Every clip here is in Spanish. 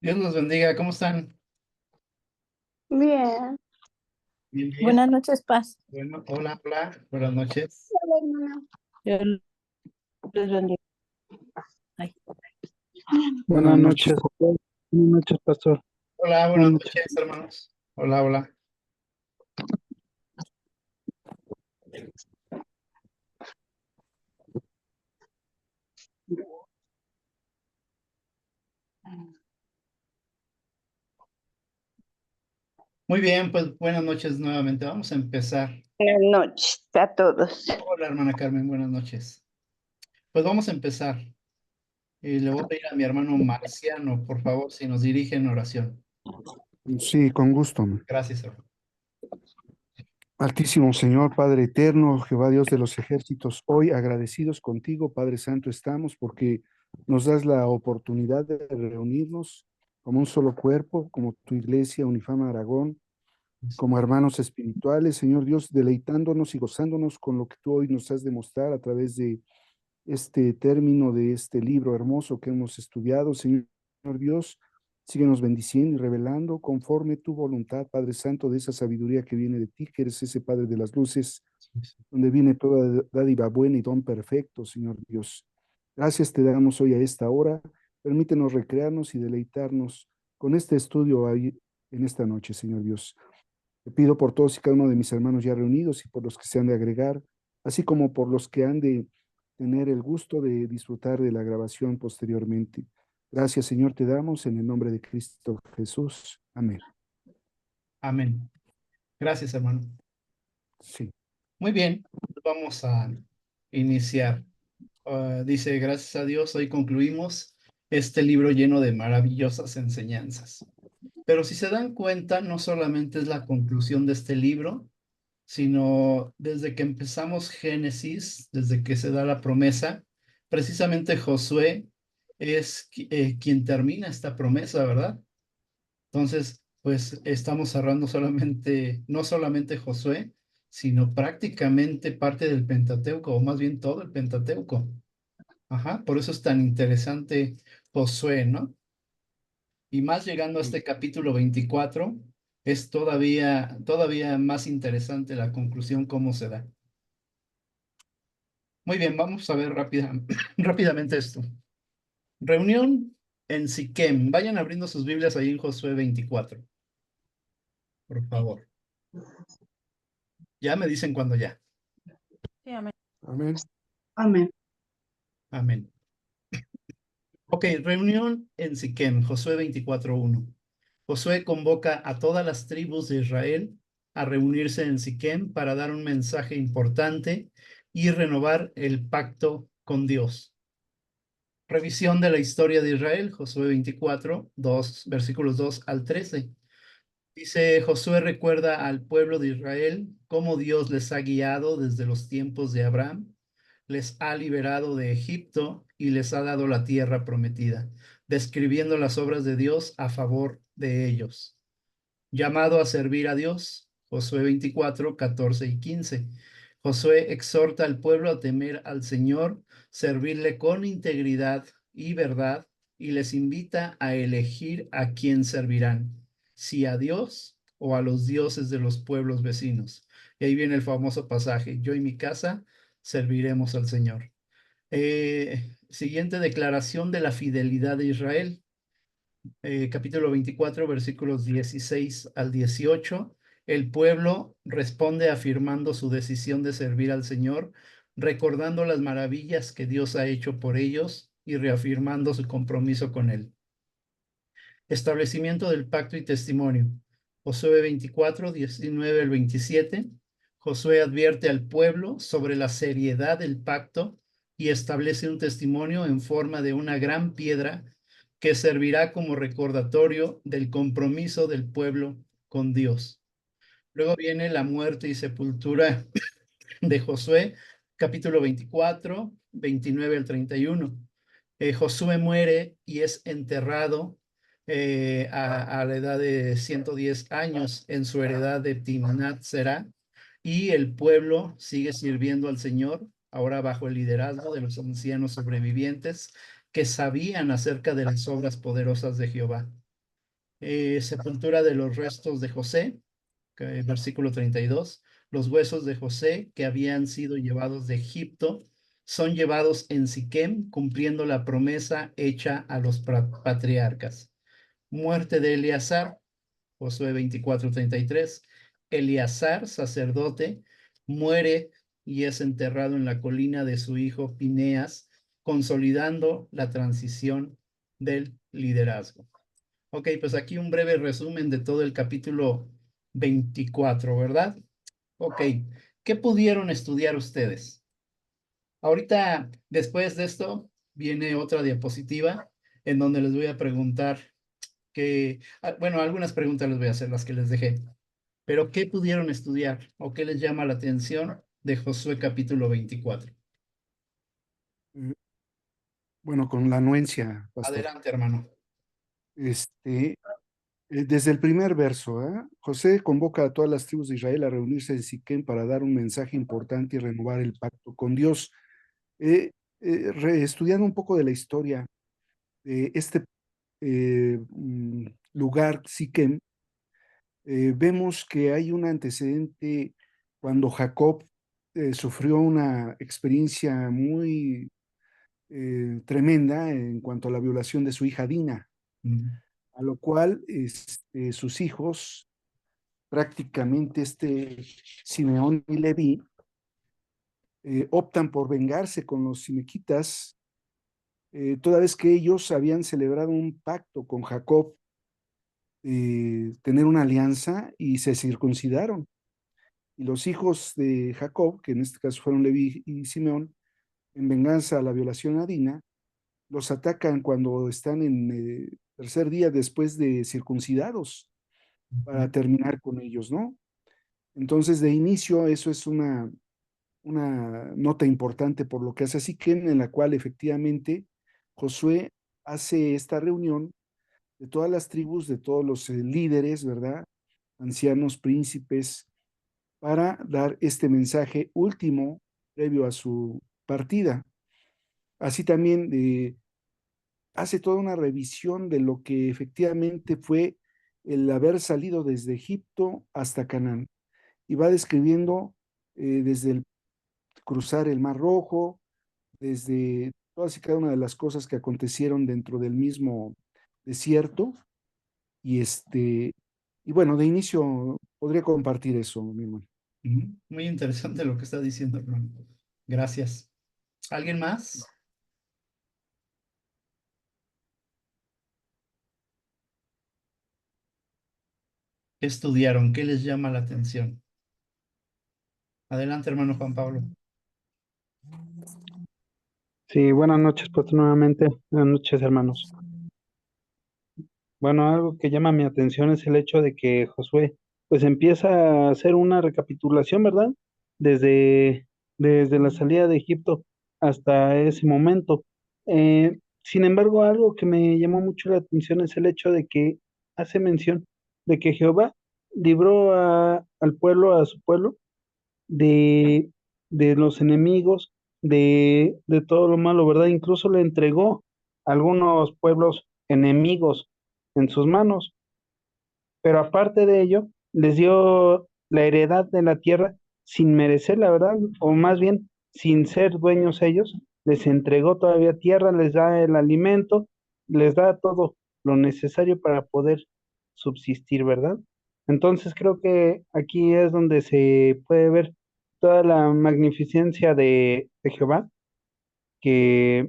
Dios los bendiga, ¿cómo están? Bien. Bien, bien. Buenas noches, Paz. Bueno, hola, hola, buenas noches. Hola, hermana. Dios les bendiga. Ay, Buenas noches. Buenas noches, pastor. Hola, buenas Buenas noches. noches, hermanos. Hola, hola. Muy bien, pues buenas noches nuevamente. Vamos a empezar. Buenas noches a todos. Hola, hermana Carmen, buenas noches. Pues vamos a empezar. Y le voy a pedir a mi hermano Marciano, por favor, si nos dirige en oración. Sí, con gusto. Gracias, hermano. Altísimo Señor, Padre eterno, Jehová Dios de los ejércitos, hoy agradecidos contigo, Padre Santo, estamos porque nos das la oportunidad de reunirnos como un solo cuerpo, como tu iglesia, Unifama Aragón, como hermanos espirituales, Señor Dios, deleitándonos y gozándonos con lo que tú hoy nos has de mostrar a través de este término de este libro hermoso que hemos estudiado. Señor Dios, síguenos bendiciendo y revelando conforme tu voluntad, Padre Santo, de esa sabiduría que viene de ti, que eres ese Padre de las luces, donde viene toda dádiva buena y don perfecto, Señor Dios. Gracias te damos hoy a esta hora. Permítenos recrearnos y deleitarnos con este estudio ahí en esta noche, Señor Dios. Te pido por todos y cada uno de mis hermanos ya reunidos y por los que se han de agregar, así como por los que han de tener el gusto de disfrutar de la grabación posteriormente. Gracias, Señor, te damos en el nombre de Cristo Jesús. Amén. Amén. Gracias, hermano. Sí. Muy bien, vamos a iniciar. Dice, gracias a Dios, hoy concluimos este libro lleno de maravillosas enseñanzas. Pero si se dan cuenta, no solamente es la conclusión de este libro, sino desde que empezamos Génesis, desde que se da la promesa, precisamente Josué es quien termina esta promesa, ¿verdad? Entonces, pues estamos cerrando solamente, no solamente Josué, sino prácticamente parte del Pentateuco, o más bien todo el Pentateuco. Ajá, por eso es tan interesante Josué, ¿no? Y más llegando a este capítulo 24, es todavía más interesante la conclusión, cómo se da. Muy bien, vamos a ver rápidamente esto. Reunión en Siquem. Vayan abriendo sus Biblias ahí en Josué 24, por favor. Ya me dicen cuando ya. sí, amén. Amén. Amén. Amén. Ok, reunión en Siquem, Josué 24:1. Josué convoca a todas las tribus de Israel a reunirse en Siquem para dar un mensaje importante y renovar el pacto con Dios. Revisión de la historia de Israel, Josué 24, versículos 2 al 13. Dice, Josué recuerda al pueblo de Israel cómo Dios les ha guiado desde los tiempos de Abraham, les ha liberado de Egipto y les ha dado la tierra prometida, describiendo las obras de Dios a favor de ellos. Llamado a servir a Dios, Josué 24, 14 y 15. Josué exhorta al pueblo a temer al Señor, servirle con integridad y verdad, y les invita a elegir a quién servirán, si a Dios o a los dioses de los pueblos vecinos. Y ahí viene el famoso pasaje, yo y mi casa serviremos al Señor. Siguiente declaración de la fidelidad de Israel, capítulo 24, versículos 16 al 18. El pueblo responde afirmando su decisión de servir al Señor, recordando las maravillas que Dios ha hecho por ellos y reafirmando su compromiso con Él. Establecimiento del pacto y testimonio. Josué 24, 19 al 27. Josué advierte al pueblo sobre la seriedad del pacto y establece un testimonio en forma de una gran piedra que servirá como recordatorio del compromiso del pueblo con Dios. Luego viene la muerte y sepultura de Josué, capítulo 24, 29 al 31. Josué muere y es enterrado a la edad de 110 años en su heredad de Timnat Será, y el pueblo sigue sirviendo al Señor, ahora bajo el liderazgo de los ancianos sobrevivientes que sabían acerca de las obras poderosas de Jehová. Sepultura de los restos de José, versículo 32. Los huesos de José que habían sido llevados de Egipto son llevados en Siquem, cumpliendo la promesa hecha a los patriarcas. Muerte de Eleazar, Josué 24:33. Eleazar, sacerdote, muere y es enterrado en la colina de su hijo Pineas, consolidando la transición del liderazgo. Ok, pues aquí un breve resumen de todo el capítulo 24, ¿verdad? Ok, ¿qué pudieron estudiar ustedes? Ahorita, después de esto, viene otra diapositiva en donde les voy a preguntar bueno, algunas preguntas les voy a hacer, las que les dejé, pero ¿qué pudieron estudiar o qué les llama la atención de Josué capítulo 24? Eh, Bueno, con la anuencia, pastor. Adelante, hermano. Este, desde el primer verso, José convoca a todas las tribus de Israel a reunirse en Siquem para dar un mensaje importante y renovar el pacto con Dios. Estudiando un poco de la historia de este lugar, Siquem, vemos que hay un antecedente cuando Jacob sufrió una experiencia muy tremenda en cuanto a la violación de su hija Dina, Mm, a lo cual sus hijos, prácticamente Simeón y Leví, optan por vengarse con los simequitas, toda vez que ellos habían celebrado un pacto con Jacob, tener una alianza y se circuncidaron. Y los hijos de Jacob, que en este caso fueron Leví y Simeón, en venganza a la violación a Dina, los atacan cuando están en tercer día después de circuncidados ujú, para terminar con ellos, ¿no? Entonces, de inicio, eso es una nota importante por lo que hace así que en la cual efectivamente Josué hace esta reunión de todas las tribus, de todos los líderes, ¿verdad? Ancianos, príncipes, para dar este mensaje último previo a su partida. Así también hace toda una revisión de lo que efectivamente fue el haber salido desde Egipto hasta Canaán y va describiendo desde el cruzar el Mar Rojo, desde todas y cada una de las cosas que acontecieron dentro del mismo desierto y y bueno, de inicio podría compartir eso, mi hermano. ujú. Muy interesante lo que está diciendo, hermano. Gracias. ¿Alguien más? ¿Qué estudiaron? ¿Qué les llama la atención? Adelante, hermano Juan Pablo. Sí, buenas noches, pues nuevamente. Buenas noches, hermanos. Bueno, algo que llama mi atención es el hecho de que Josué, pues empieza a hacer una recapitulación, ¿verdad? Desde, desde la salida de Egipto hasta ese momento. Sin embargo, algo que me llamó mucho la atención es el hecho de que hace mención de que Jehová libró al pueblo, a su pueblo, de, de los enemigos, de todo lo malo, ¿verdad? Incluso le entregó a algunos pueblos enemigos en sus manos, pero aparte de ello, les dio la heredad de la tierra sin merecer, la verdad, o más bien sin ser dueños ellos, les entregó todavía tierra, les da el alimento, les da todo lo necesario para poder subsistir, ¿verdad? Entonces creo que aquí es donde se puede ver toda la magnificencia de Jehová, que,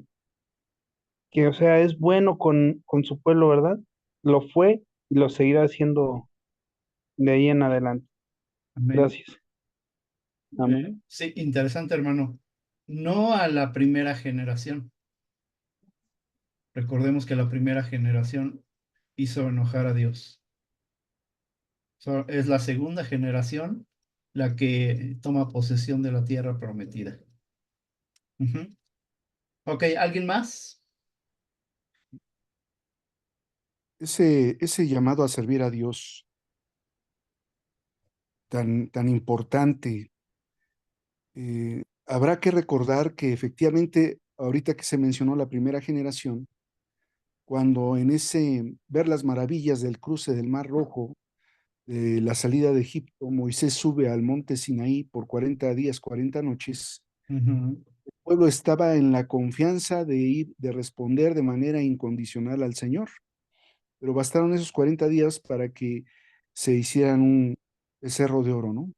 que, o sea, es bueno con su pueblo, ¿verdad? Lo fue y lo seguirá haciendo de ahí en adelante. Amén. Gracias. Amén. Sí, interesante, hermano. No a la primera generación. Recordemos que la primera generación hizo enojar a Dios. Es la segunda generación la que toma posesión de la tierra prometida. Ujú. Ok, ¿alguien más? Ese llamado a servir a Dios tan importante, habrá que recordar que efectivamente, ahorita que se mencionó la primera generación, cuando en ese ver las maravillas del cruce del Mar Rojo, de la salida de Egipto, Moisés sube al monte Sinaí por 40 días, 40 noches. Ujú. El pueblo estaba en la confianza de ir, de responder de manera incondicional al Señor, pero bastaron esos 40 días para que se hicieran un becerro de oro, ¿no?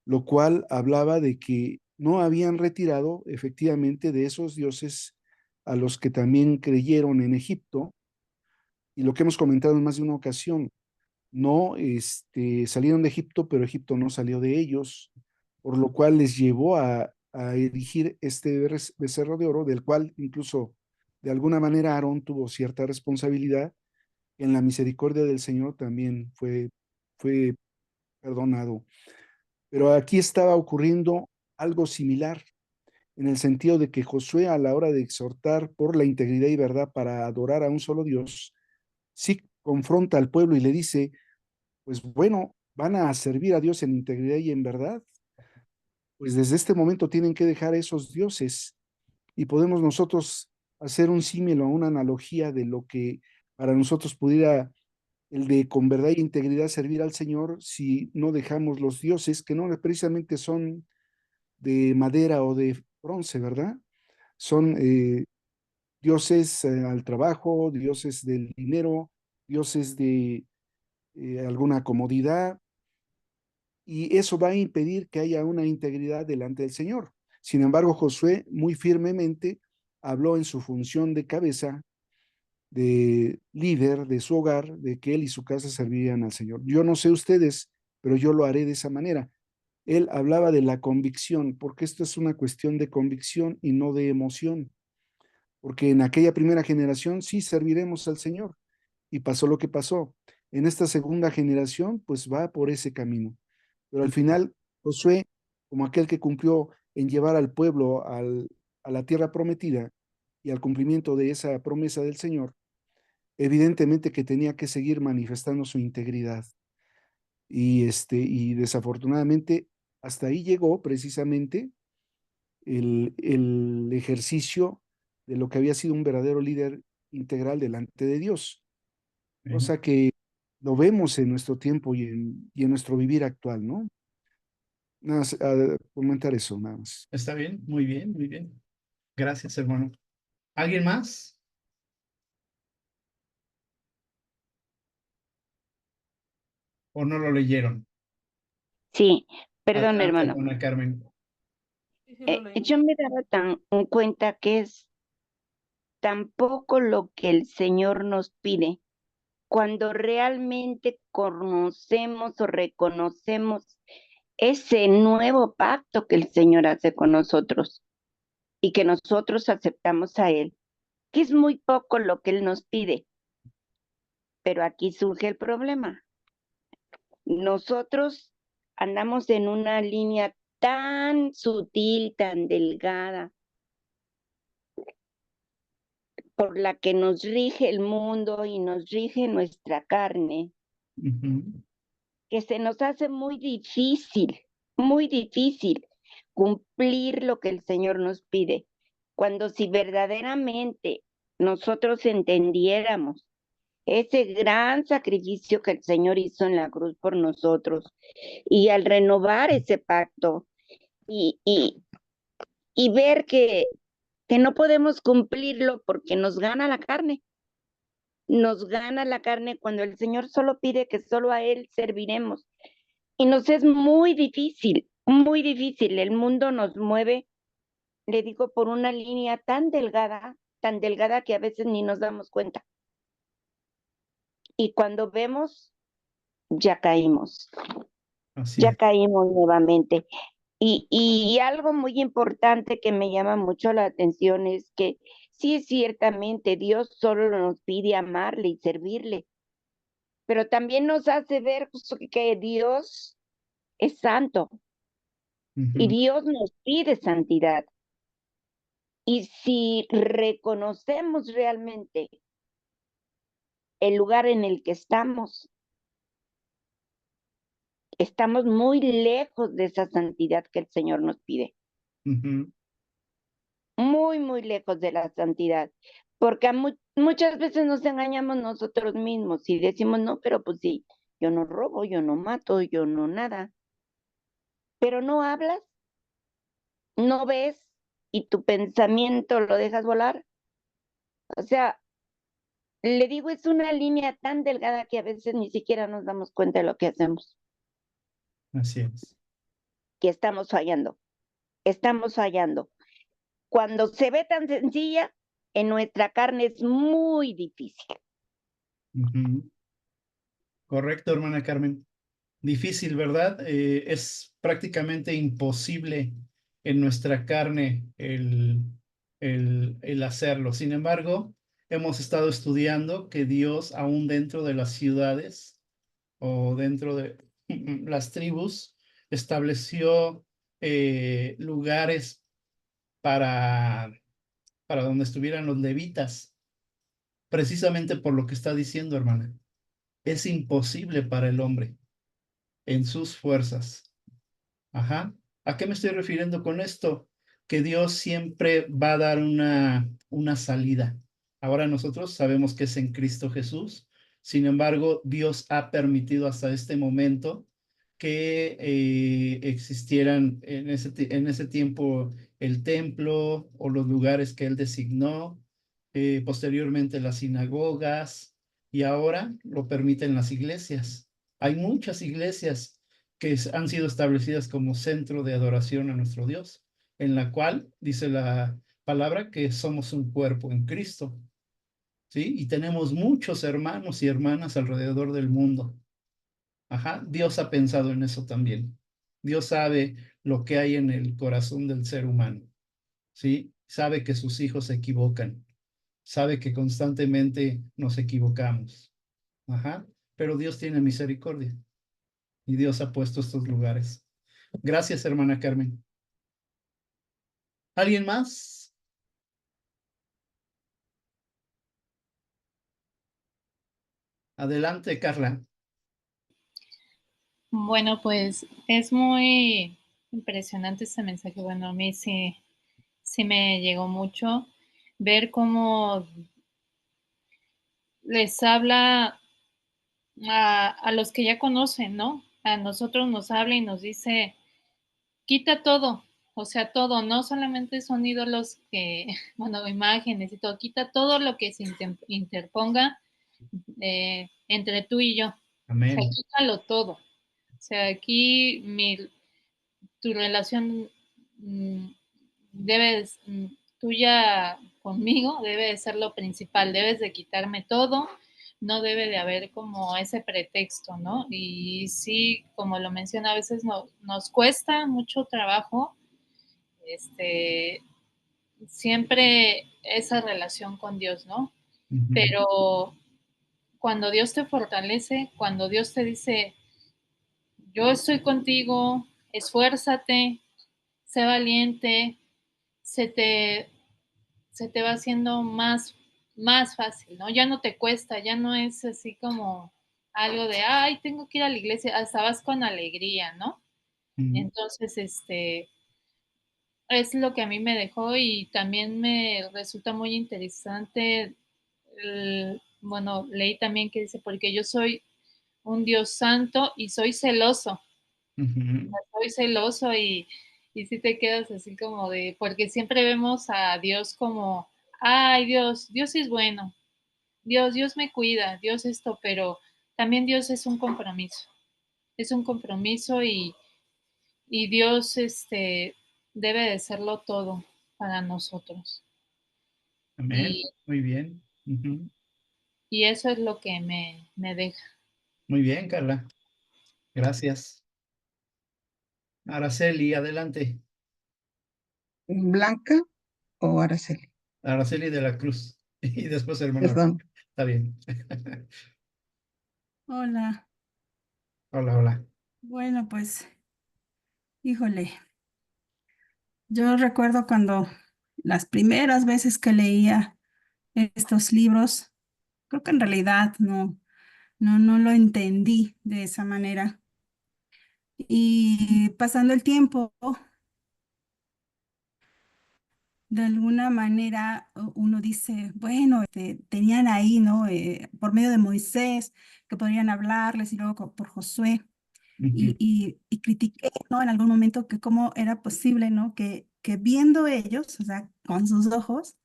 Lo cual hablaba de que no habían retirado efectivamente de esos dioses a los que también creyeron en Egipto, y lo que hemos comentado en más de una ocasión, no salieron de Egipto, pero Egipto no salió de ellos, por lo cual les llevó a erigir este becerro de oro, del cual incluso de alguna manera Aarón tuvo cierta responsabilidad. En la misericordia del Señor también fue perdonado. Pero aquí estaba ocurriendo algo similar, en el sentido de que Josué, a la hora de exhortar por la integridad y verdad para adorar a un solo Dios, sí confronta al pueblo y le dice, pues bueno, van a servir a Dios en integridad y en verdad, pues desde este momento tienen que dejar esos dioses, y podemos nosotros hacer un símil o una analogía de lo que para nosotros pudiera el de con verdad e integridad servir al Señor si no dejamos los dioses que no precisamente son de madera o de bronce, ¿verdad? Son dioses al trabajo, dioses del dinero, dioses de alguna comodidad, y eso va a impedir que haya una integridad delante del Señor. Sin embargo, Josué muy firmemente habló en su función de cabeza, de líder de su hogar, de que él y su casa servirían al Señor. Yo no sé ustedes, pero yo lo haré de esa manera. Él hablaba de la convicción, porque esto es una cuestión de convicción y no de emoción, porque en aquella primera generación sí serviremos al Señor y pasó lo que pasó. En esta segunda generación, pues va por ese camino. Pero al final, Josué, como aquel que cumplió en llevar al pueblo a la tierra prometida y al cumplimiento de esa promesa del Señor, evidentemente que tenía que seguir manifestando su integridad. Y desafortunadamente hasta ahí llegó precisamente el ejercicio de lo que había sido un verdadero líder integral delante de Dios, cosa que lo vemos en nuestro tiempo y en nuestro vivir actual, ¿no? Nada más, comentar eso, nada más. Está bien, muy bien, muy bien. Gracias, hermano. ¿Alguien más? ¿O no lo leyeron? Sí, perdón, Adelante, hermano. hermana Carmen. Sí, sí, lo leí. Yo me daba tan en cuenta que es tampoco lo que el Señor nos pide cuando realmente conocemos o reconocemos ese nuevo pacto que el Señor hace con nosotros y que nosotros aceptamos a Él, que es muy poco lo que Él nos pide. Pero aquí surge el problema. Nosotros andamos en una línea tan sutil, tan delgada, por la que nos rige el mundo y nos rige nuestra carne, Ujú. que se nos hace muy difícil cumplir lo que el Señor nos pide. Cuando si verdaderamente nosotros entendiéramos ese gran sacrificio que el Señor hizo en la cruz por nosotros, y al renovar ese pacto y, y, y ver que no podemos cumplirlo porque nos gana la carne cuando el Señor solo pide que solo a Él serviremos. Y nos es muy difícil. El mundo nos mueve, le digo, por una línea tan delgada que a veces ni nos damos cuenta. Y cuando vemos, ya caímos. Así Ya es. caímos nuevamente. Y algo muy importante que me llama mucho la atención es que sí, ciertamente Dios solo nos pide amarle y servirle, pero también nos hace ver justo que Dios es santo y Ujú. Dios nos pide santidad. Y si reconocemos realmente el lugar en el que estamos muy lejos de esa santidad que el Señor nos pide. Ujú. Muy lejos de la santidad, porque muchas veces nos engañamos nosotros mismos y decimos, no, pero pues sí, yo no robo, yo no mato, yo no nada, pero no hablas, no ves y tu pensamiento lo dejas volar. O sea, le digo, es una línea tan delgada que a veces ni siquiera nos damos cuenta de lo que hacemos, Así es. que estamos fallando, estamos fallando. Cuando se ve tan sencilla, en nuestra carne es muy difícil. Ujú. Correcto, hermana Carmen. Difícil, ¿verdad? Es prácticamente imposible en nuestra carne el hacerlo. Sin embargo, hemos estado estudiando que Dios, aún dentro de las ciudades o dentro de las tribus, estableció lugares para, para donde estuvieran los levitas, precisamente por lo que está diciendo, hermana. Es imposible para el hombre en sus fuerzas. Ajá. ¿A qué me estoy refiriendo con esto? Que Dios siempre va a dar una salida. Ahora nosotros sabemos que es en Cristo Jesús. Sin embargo, Dios ha permitido hasta este momento que existieran en ese tiempo el templo o los lugares que Él designó, posteriormente las sinagogas y ahora lo permiten las iglesias. Hay muchas iglesias que han sido establecidas como centro de adoración a nuestro Dios, en la cual dice la palabra que somos un cuerpo en Cristo, ¿sí? Y tenemos muchos hermanos y hermanas alrededor del mundo. Ajá, Dios ha pensado en eso también. Dios sabe lo que hay en el corazón del ser humano, ¿sí? Sabe que sus hijos se equivocan, sabe que constantemente nos equivocamos. Ajá, pero Dios tiene misericordia y Dios ha puesto estos lugares. Gracias, hermana Carmen. ¿Alguien más? Adelante, Carla. Bueno, pues es muy impresionante este mensaje. Bueno, a mí sí me llegó mucho ver cómo les habla a los que ya conocen, ¿no? A nosotros nos habla y nos dice, quita todo, o sea, todo, no solamente son ídolos que, bueno, imágenes y todo, quita todo lo que se interponga entre tú y yo. O sea, Amén. quítalo todo. O sea, aquí tu relación mm, debes, tuya conmigo debe de ser lo principal, debes de quitarme todo, no debe de haber como ese pretexto, ¿no? Y sí, como lo menciona, a veces nos cuesta mucho trabajo, este, siempre esa relación con Dios, ¿no? Ujú. Pero cuando Dios te fortalece, cuando Dios te dice, yo estoy contigo, esfuérzate, sé valiente, se te, se te va haciendo más fácil, ¿no? Ya no te cuesta, ya no es así como algo de, ay, tengo que ir a la iglesia, hasta vas con alegría, ¿no? Ujú. Entonces, es lo que a mí me dejó y también me resulta muy interesante, bueno, leí también que dice, porque yo soy un Dios santo y soy celoso, Ujú. soy celoso y si te quedas así como de, porque siempre vemos a Dios como, ay Dios sí es bueno, Dios me cuida, Dios esto, pero también Dios es un compromiso y Dios debe de serlo todo para nosotros. Amén. Y, Muy bien. Ujú. y eso es lo que me deja. Muy bien, Carla. Gracias. Araceli, adelante. ¿Blanca o Araceli? Araceli de la Cruz. Y después, hermano. Perdón. Está bien. Hola, Hola, hola. bueno, pues, híjole, yo recuerdo cuando las primeras veces que leía estos libros, creo que en realidad no lo entendí de esa manera. Y pasando el tiempo, de alguna manera uno dice, bueno, tenían ahí, ¿no? Por medio de Moisés, que podrían hablarles y luego por Josué. Y critiqué, ¿no? En algún momento que cómo era posible, ¿no? Que viendo ellos, o sea, con sus ojos,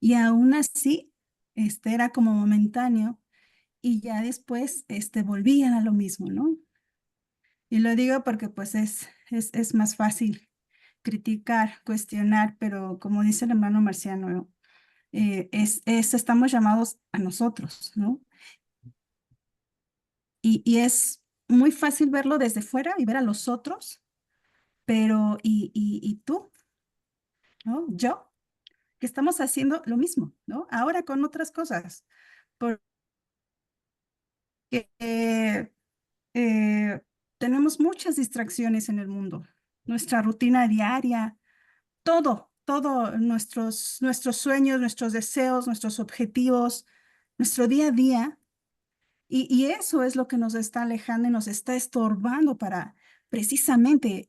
y aún así, era como momentáneo, y ya después, volvían a lo mismo, ¿no? Y lo digo porque pues es más fácil criticar, cuestionar, pero como dice el hermano Marciano, ¿no? Estamos llamados a nosotros, ¿no? Y es muy fácil verlo desde fuera y ver a los otros, pero ¿y tú? ¿No? Yo, que estamos haciendo lo mismo, ¿no? Ahora con otras cosas, porque eh, tenemos muchas distracciones en el mundo, nuestra rutina diaria, todo, nuestros sueños, nuestros deseos, nuestros objetivos, nuestro día a día. Y eso es lo que nos está alejando y nos está estorbando para precisamente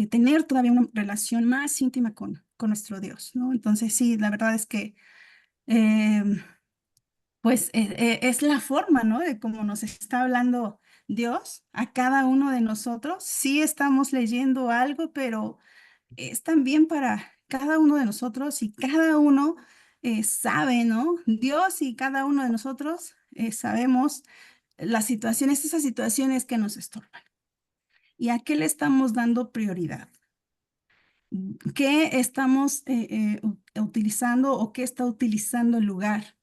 tener todavía una relación más íntima con nuestro Dios, ¿no? Entonces, sí, la verdad es que eh, pues es la forma, ¿no? De cómo nos está hablando Dios a cada uno de nosotros. Sí estamos leyendo algo, pero es también para cada uno de nosotros y cada uno sabe, ¿no? Dios y cada uno de nosotros sabemos las situaciones, esas situaciones que nos estorban. ¿Y a qué le estamos dando prioridad? ¿Qué estamos utilizando o qué está utilizando el lugar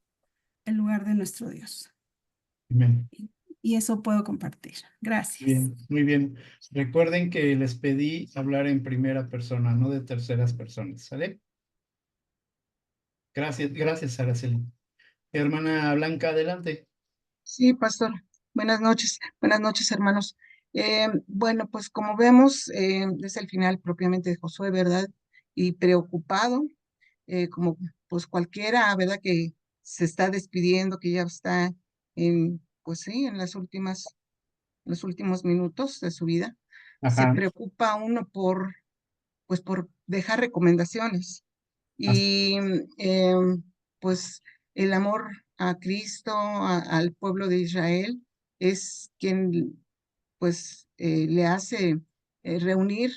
de nuestro Dios? Amén. Y eso puedo compartir. Gracias. Bien, muy bien. Recuerden que les pedí hablar en primera persona, no de terceras personas, ¿sale? Gracias, Araceli. Hermana Blanca, adelante. Sí, pastor. Buenas noches, hermanos. Bueno, pues como vemos, es el final propiamente de Josué, ¿verdad? Y preocupado, como pues cualquiera, ¿verdad? Que se está despidiendo, que ya está pues sí, en los últimos minutos de su vida. Se Ajá. preocupa uno pues por dejar recomendaciones. As- Y pues el amor a Cristo, al pueblo de Israel, es quien pues le hace reunir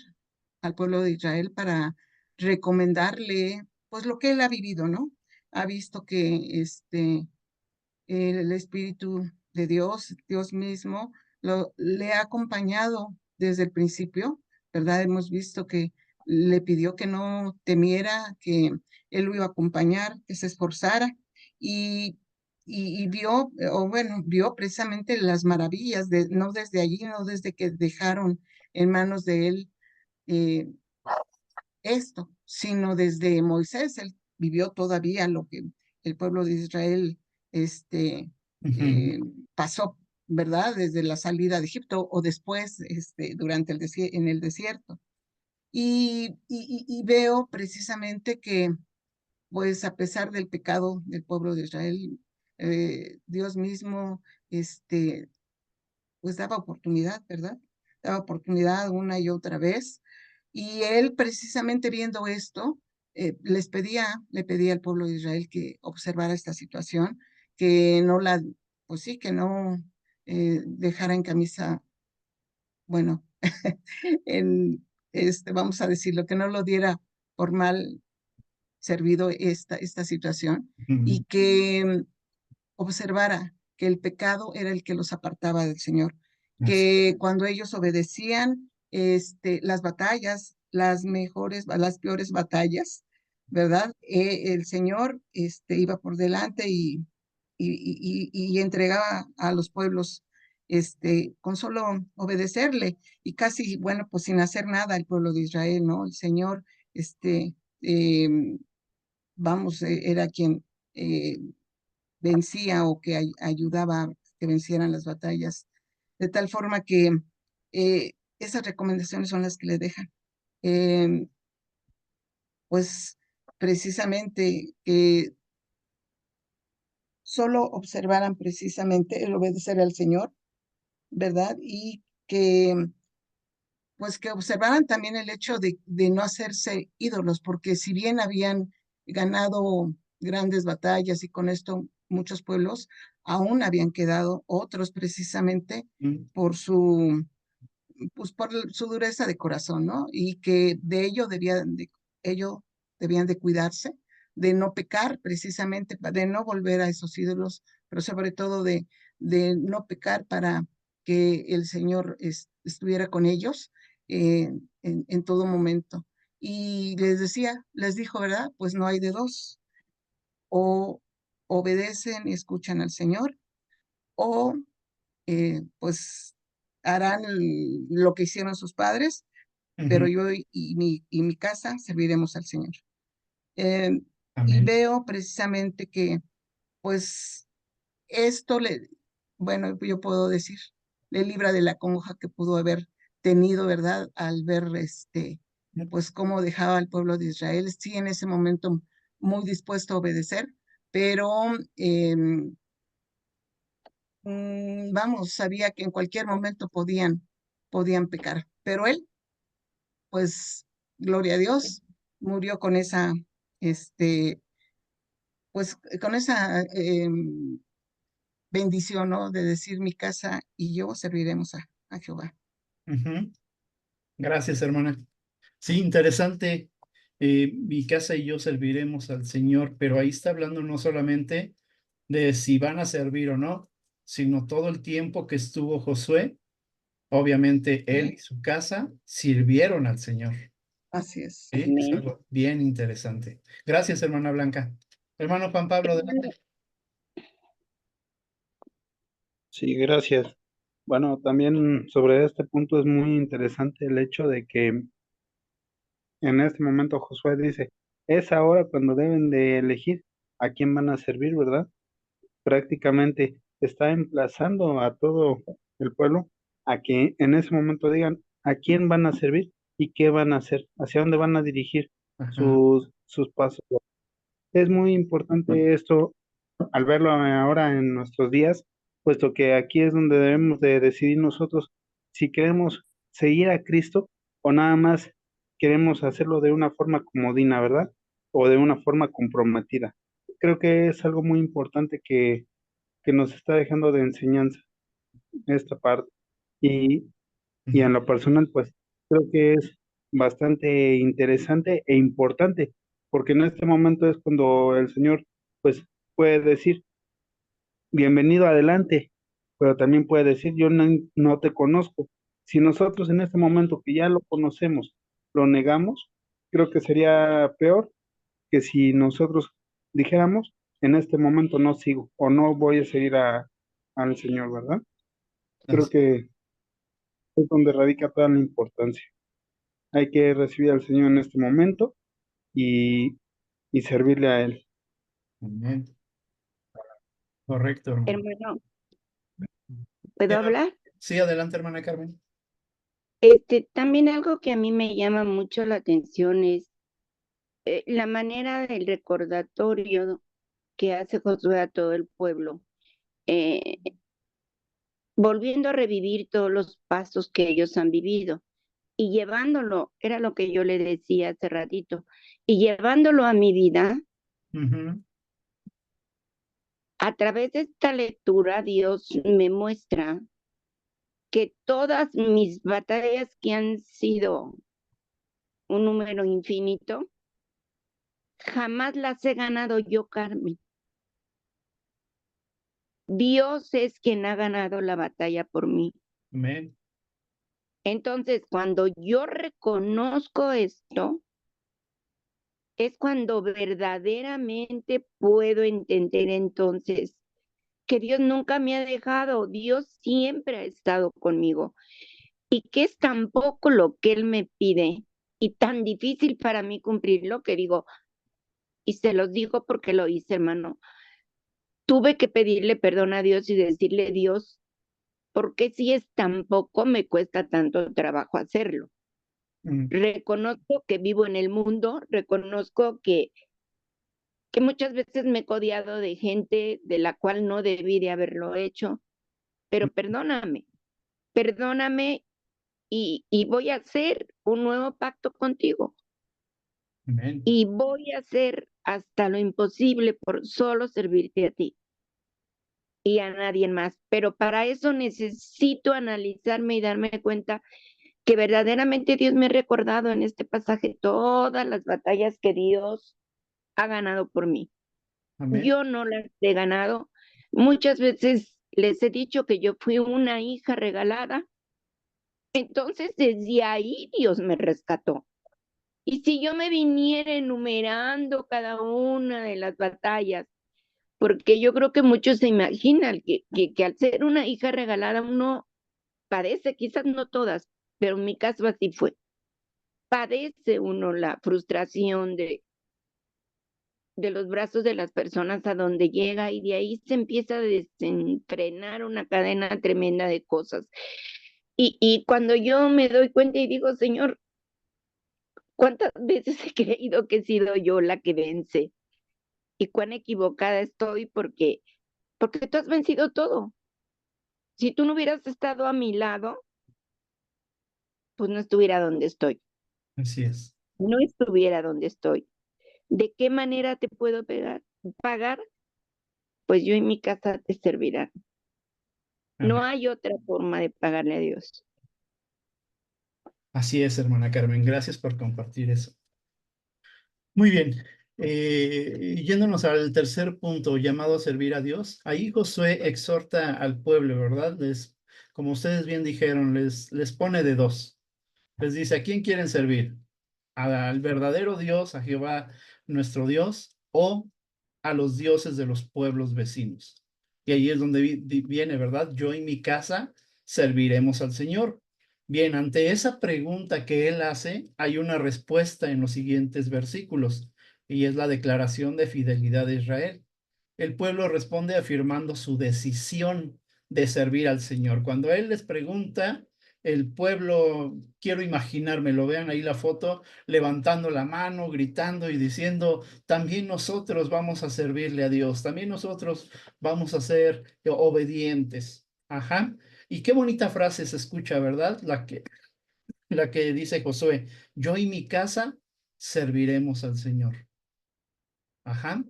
al pueblo de Israel para recomendarle pues lo que él ha vivido, ¿no? Ha visto que el Espíritu de Dios, Dios mismo, le ha acompañado desde el principio, ¿verdad? Hemos visto que le pidió que no temiera, que él lo iba a acompañar, que se esforzara y, y vio, o bueno, vio precisamente las maravillas, no desde allí, no desde que dejaron en manos de él eh, esto, sino desde Moisés. Él vivió todavía lo que el pueblo de Israel Ujú. pasó, ¿verdad? Desde la salida de Egipto o después durante en el desierto. Y veo precisamente que, pues a pesar del pecado del pueblo de Israel, Dios mismo, pues daba oportunidad, ¿verdad? Daba oportunidad una y otra vez. Y él precisamente viendo esto, le pedía al pueblo de Israel que observara esta situación, que no pues sí, que no dejara en camisa, bueno, vamos a decirlo, que no lo diera por mal servido esta situación Ujú. y que observara que el pecado era el que los apartaba del Señor, Así. que cuando ellos obedecían las batallas, las peores batallas, ¿verdad? El Señor iba por delante y entregaba a los pueblos con solo obedecerle y casi, bueno, pues sin hacer nada el pueblo de Israel, ¿no? El Señor, eh, era quien vencía o que ayudaba a que vencieran las batallas, de tal forma que esas recomendaciones son las que le dejan. Eh, pues precisamente que solo observaran precisamente el obedecer al Señor, ¿verdad? Y que pues que observaran también el hecho de no hacerse ídolos, porque si bien habían ganado grandes batallas y con esto muchos pueblos, aún habían quedado otros precisamente por pues por su dureza de corazón, ¿no? Y que de ello debían de cuidarse, de no pecar precisamente, de no volver a esos ídolos, pero sobre todo de no pecar para que el Señor estuviera con ellos en todo momento. Y les dijo, ¿verdad? Pues no hay de dos, o obedecen y escuchan al Señor, o pues harán lo que hicieron sus padres, pero yo y mi casa serviremos al Señor. Y Amén. veo precisamente que, pues, esto bueno, yo puedo decir, le libra de la congoja que pudo haber tenido, ¿verdad? Al ver, pues, cómo dejaba al pueblo de Israel, sí, en ese momento muy dispuesto a obedecer, pero vamos, sabía que en cualquier momento podían pecar, pero él, pues, gloria a Dios, murió con esa, pues, con esa bendición, ¿no? De decir mi casa y yo serviremos a Jehová. Gracias, hermana. Sí, interesante. Mi casa y yo serviremos al Señor, pero ahí está hablando no solamente de si van a servir o no, sino todo el tiempo que estuvo Josué. Obviamente él y su casa sirvieron al Señor. Así es. Sí, es Amén. algo bien interesante. Gracias, hermana Blanca. Hermano Juan Pablo, adelante. Sí, gracias. Bueno, también sobre este punto es muy interesante el hecho de que en este momento Josué dice, es ahora cuando deben de elegir a quién van a servir, ¿verdad? Prácticamente está emplazando a todo el pueblo a que en ese momento digan a quién van a servir y qué van a hacer, hacia dónde van a dirigir Ajá. sus pasos. Es muy importante esto al verlo ahora en nuestros días, puesto que aquí es donde debemos de decidir nosotros si queremos seguir a Cristo o nada más queremos hacerlo de una forma comodina, ¿verdad? O de una forma comprometida. Creo que es algo muy importante que nos está dejando de enseñanza esta parte. Y, y en lo personal, pues creo que es bastante interesante e importante, porque en este momento es cuando el Señor, pues, puede decir, bienvenido adelante, pero también puede decir, yo no te conozco. Si nosotros en este momento que ya lo conocemos, lo negamos, creo que sería peor que si nosotros dijéramos, en este momento no sigo o no voy a seguir al Señor, ¿verdad? Creo Así. que es donde radica toda la importancia. Hay que recibir al Señor en este momento y, y servirle a Él. Amén. Correcto, hermano. Hermano, ¿puedo hablar? Sí, adelante, hermana Carmen. También algo que a mí me llama mucho la atención es la manera del recordatorio que hace Josué a todo el pueblo, eh, volviendo a revivir todos los pasos que ellos han vivido y llevándolo, era lo que yo le decía hace ratito, y llevándolo a mi vida. A través de esta lectura, Dios me muestra que todas mis batallas que han sido un número infinito, jamás las he ganado yo, Carmen. Dios es quien ha ganado la batalla por mí. Amén. Entonces, cuando yo reconozco esto, es cuando verdaderamente puedo entender entonces que Dios nunca me ha dejado, Dios siempre ha estado conmigo y que es tan poco lo que Él me pide y tan difícil para mí cumplirlo que digo, y se los digo porque lo hice, hermano, tuve que pedirle perdón a Dios y decirle, Dios, ¿por qué si es tan poco me cuesta tanto trabajo hacerlo? Reconozco que vivo en el mundo, reconozco que muchas veces me he codiado de gente de la cual no debí de haberlo hecho, pero perdóname y voy a hacer un nuevo pacto contigo. Amén. Y voy a hacer hasta lo imposible por solo servirte a ti y a nadie más. Pero para eso necesito analizarme y darme cuenta que verdaderamente Dios me ha recordado en este pasaje todas las batallas que Dios ha ganado por mí. Amén. Yo no las he ganado. Muchas veces les he dicho que yo fui una hija regalada. Entonces desde ahí Dios me rescató. Y si yo me viniera enumerando cada una de las batallas, porque yo creo que muchos se imaginan que al ser una hija regalada uno padece, quizás no todas, pero en mi caso así fue. Padece uno la frustración de los brazos de las personas a donde llega y de ahí se empieza a desenfrenar una cadena tremenda de cosas. Y cuando yo me doy cuenta y digo, Señor, ¿cuántas veces he creído que he sido yo la que vence? Y cuán equivocada estoy porque tú has vencido todo. Si tú no hubieras estado a mi lado, pues no estuviera donde estoy, Así es. no estuviera donde estoy. ¿De qué manera te puedo pagar? Pues yo y mi casa te servirán. No Amén. hay otra forma de pagarle a Dios. Así es, hermana Carmen. Gracias por compartir eso. Muy bien. Yéndonos al tercer punto, llamado a servir a Dios. Ahí Josué exhorta al pueblo, ¿verdad? Como ustedes bien dijeron, les pone de dos. Les dice, ¿a quién quieren servir? ¿Al verdadero Dios, a Jehová nuestro Dios, o a los dioses de los pueblos vecinos? Y ahí es donde viene, ¿verdad? Yo y mi casa serviremos al Señor. Bien, ante esa pregunta que él hace, hay una respuesta en los siguientes versículos, y es la declaración de fidelidad de Israel. El pueblo responde afirmando su decisión de servir al Señor. Cuando él les pregunta, el pueblo, quiero imaginármelo, vean ahí la foto, levantando la mano, gritando y diciendo, también nosotros vamos a servirle a Dios, también nosotros vamos a ser obedientes. Ajá. Y qué bonita frase se escucha, ¿verdad? La que dice Josué, yo y mi casa serviremos al Señor. Ajá.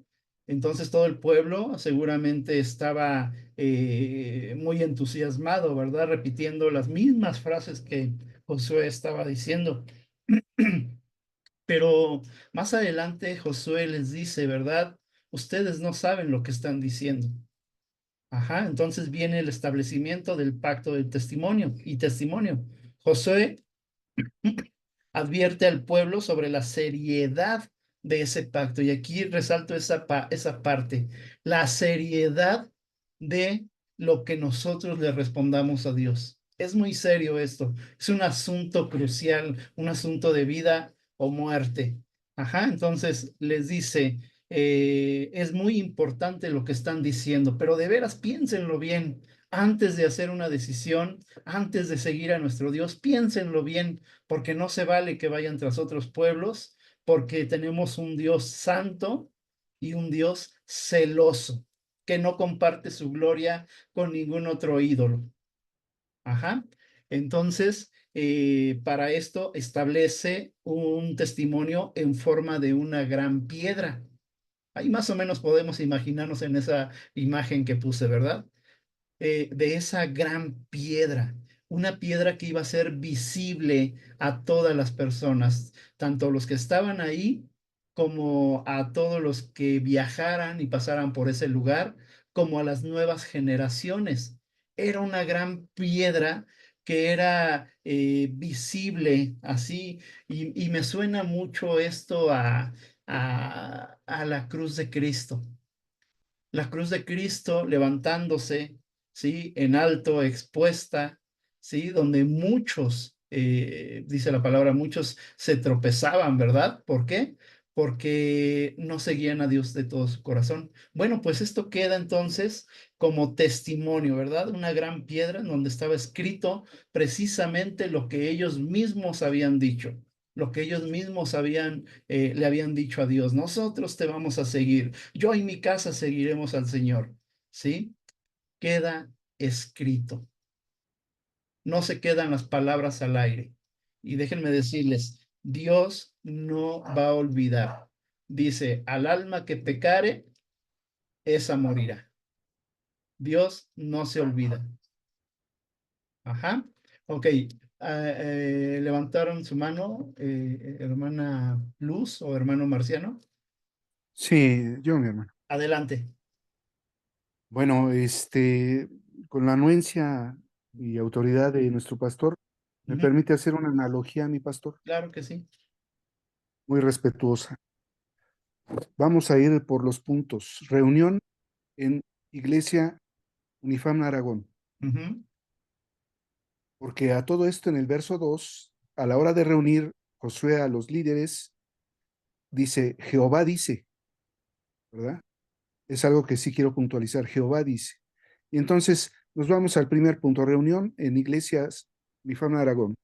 Entonces todo el pueblo seguramente estaba muy entusiasmado, ¿verdad? Repitiendo las mismas frases que Josué estaba diciendo. Pero más adelante Josué les dice, ¿verdad? Ustedes no saben lo que están diciendo. Ajá. Entonces viene el establecimiento del pacto del testimonio y testimonio. Josué advierte al pueblo sobre la seriedad de ese pacto. Y aquí resalto esa parte, la seriedad de lo que nosotros le respondamos a Dios. Es muy serio esto. Es un asunto crucial, un asunto de vida o muerte. Ajá, entonces les dice, es muy importante lo que están diciendo, pero de veras piénsenlo bien. Antes de hacer una decisión, antes de seguir a nuestro Dios, piénsenlo bien, porque no se vale que vayan tras otros pueblos, porque tenemos un Dios santo y un Dios celoso, que no comparte su gloria con ningún otro ídolo. Ajá. Entonces, para esto establece un testimonio en forma de una gran piedra. Ahí más o menos podemos imaginarnos en esa imagen que puse, ¿verdad? De esa gran piedra, una piedra que iba a ser visible a todas las personas, tanto los que estaban ahí como a todos los que viajaran y pasaran por ese lugar, como a las nuevas generaciones. Era una gran piedra que era visible así, y me suena mucho esto a la cruz de Cristo. La cruz de Cristo levantándose, ¿sí? En alto, expuesta, ¿sí? Donde muchos, dice la palabra, muchos se tropezaban, ¿verdad? ¿Por qué? Porque no seguían a Dios de todo su corazón. Bueno, pues esto queda entonces como testimonio, ¿verdad? Una gran piedra en donde estaba escrito precisamente lo que ellos mismos habían dicho, lo que ellos mismos le habían dicho a Dios. Nosotros te vamos a seguir. Yo y mi casa seguiremos al Señor. ¿Sí? Queda escrito. no se quedan las palabras al aire. Y déjenme decirles, Dios no va a olvidar. Dice, al alma que pecare, esa morirá. Dios no se olvida. Ajá. Ok. Levantaron su mano, hermana Luz o hermano Marciano. Sí, yo, mi hermano. Adelante. Bueno, con la anuencia y autoridad de nuestro pastor, me Ujú. permite hacer una analogía, mi pastor, Claro que sí. muy respetuosa. Vamos a ir por los puntos. Reunión en Iglesia Unifam Aragón, Ujú, porque a todo esto en el verso 2, a la hora de reunir Josué a los líderes, dice, Jehová dice, ¿verdad? Es algo que sí quiero puntualizar, Jehová dice. Y entonces nos vamos al primer punto, reunión en Iglesias Unifam Aragón.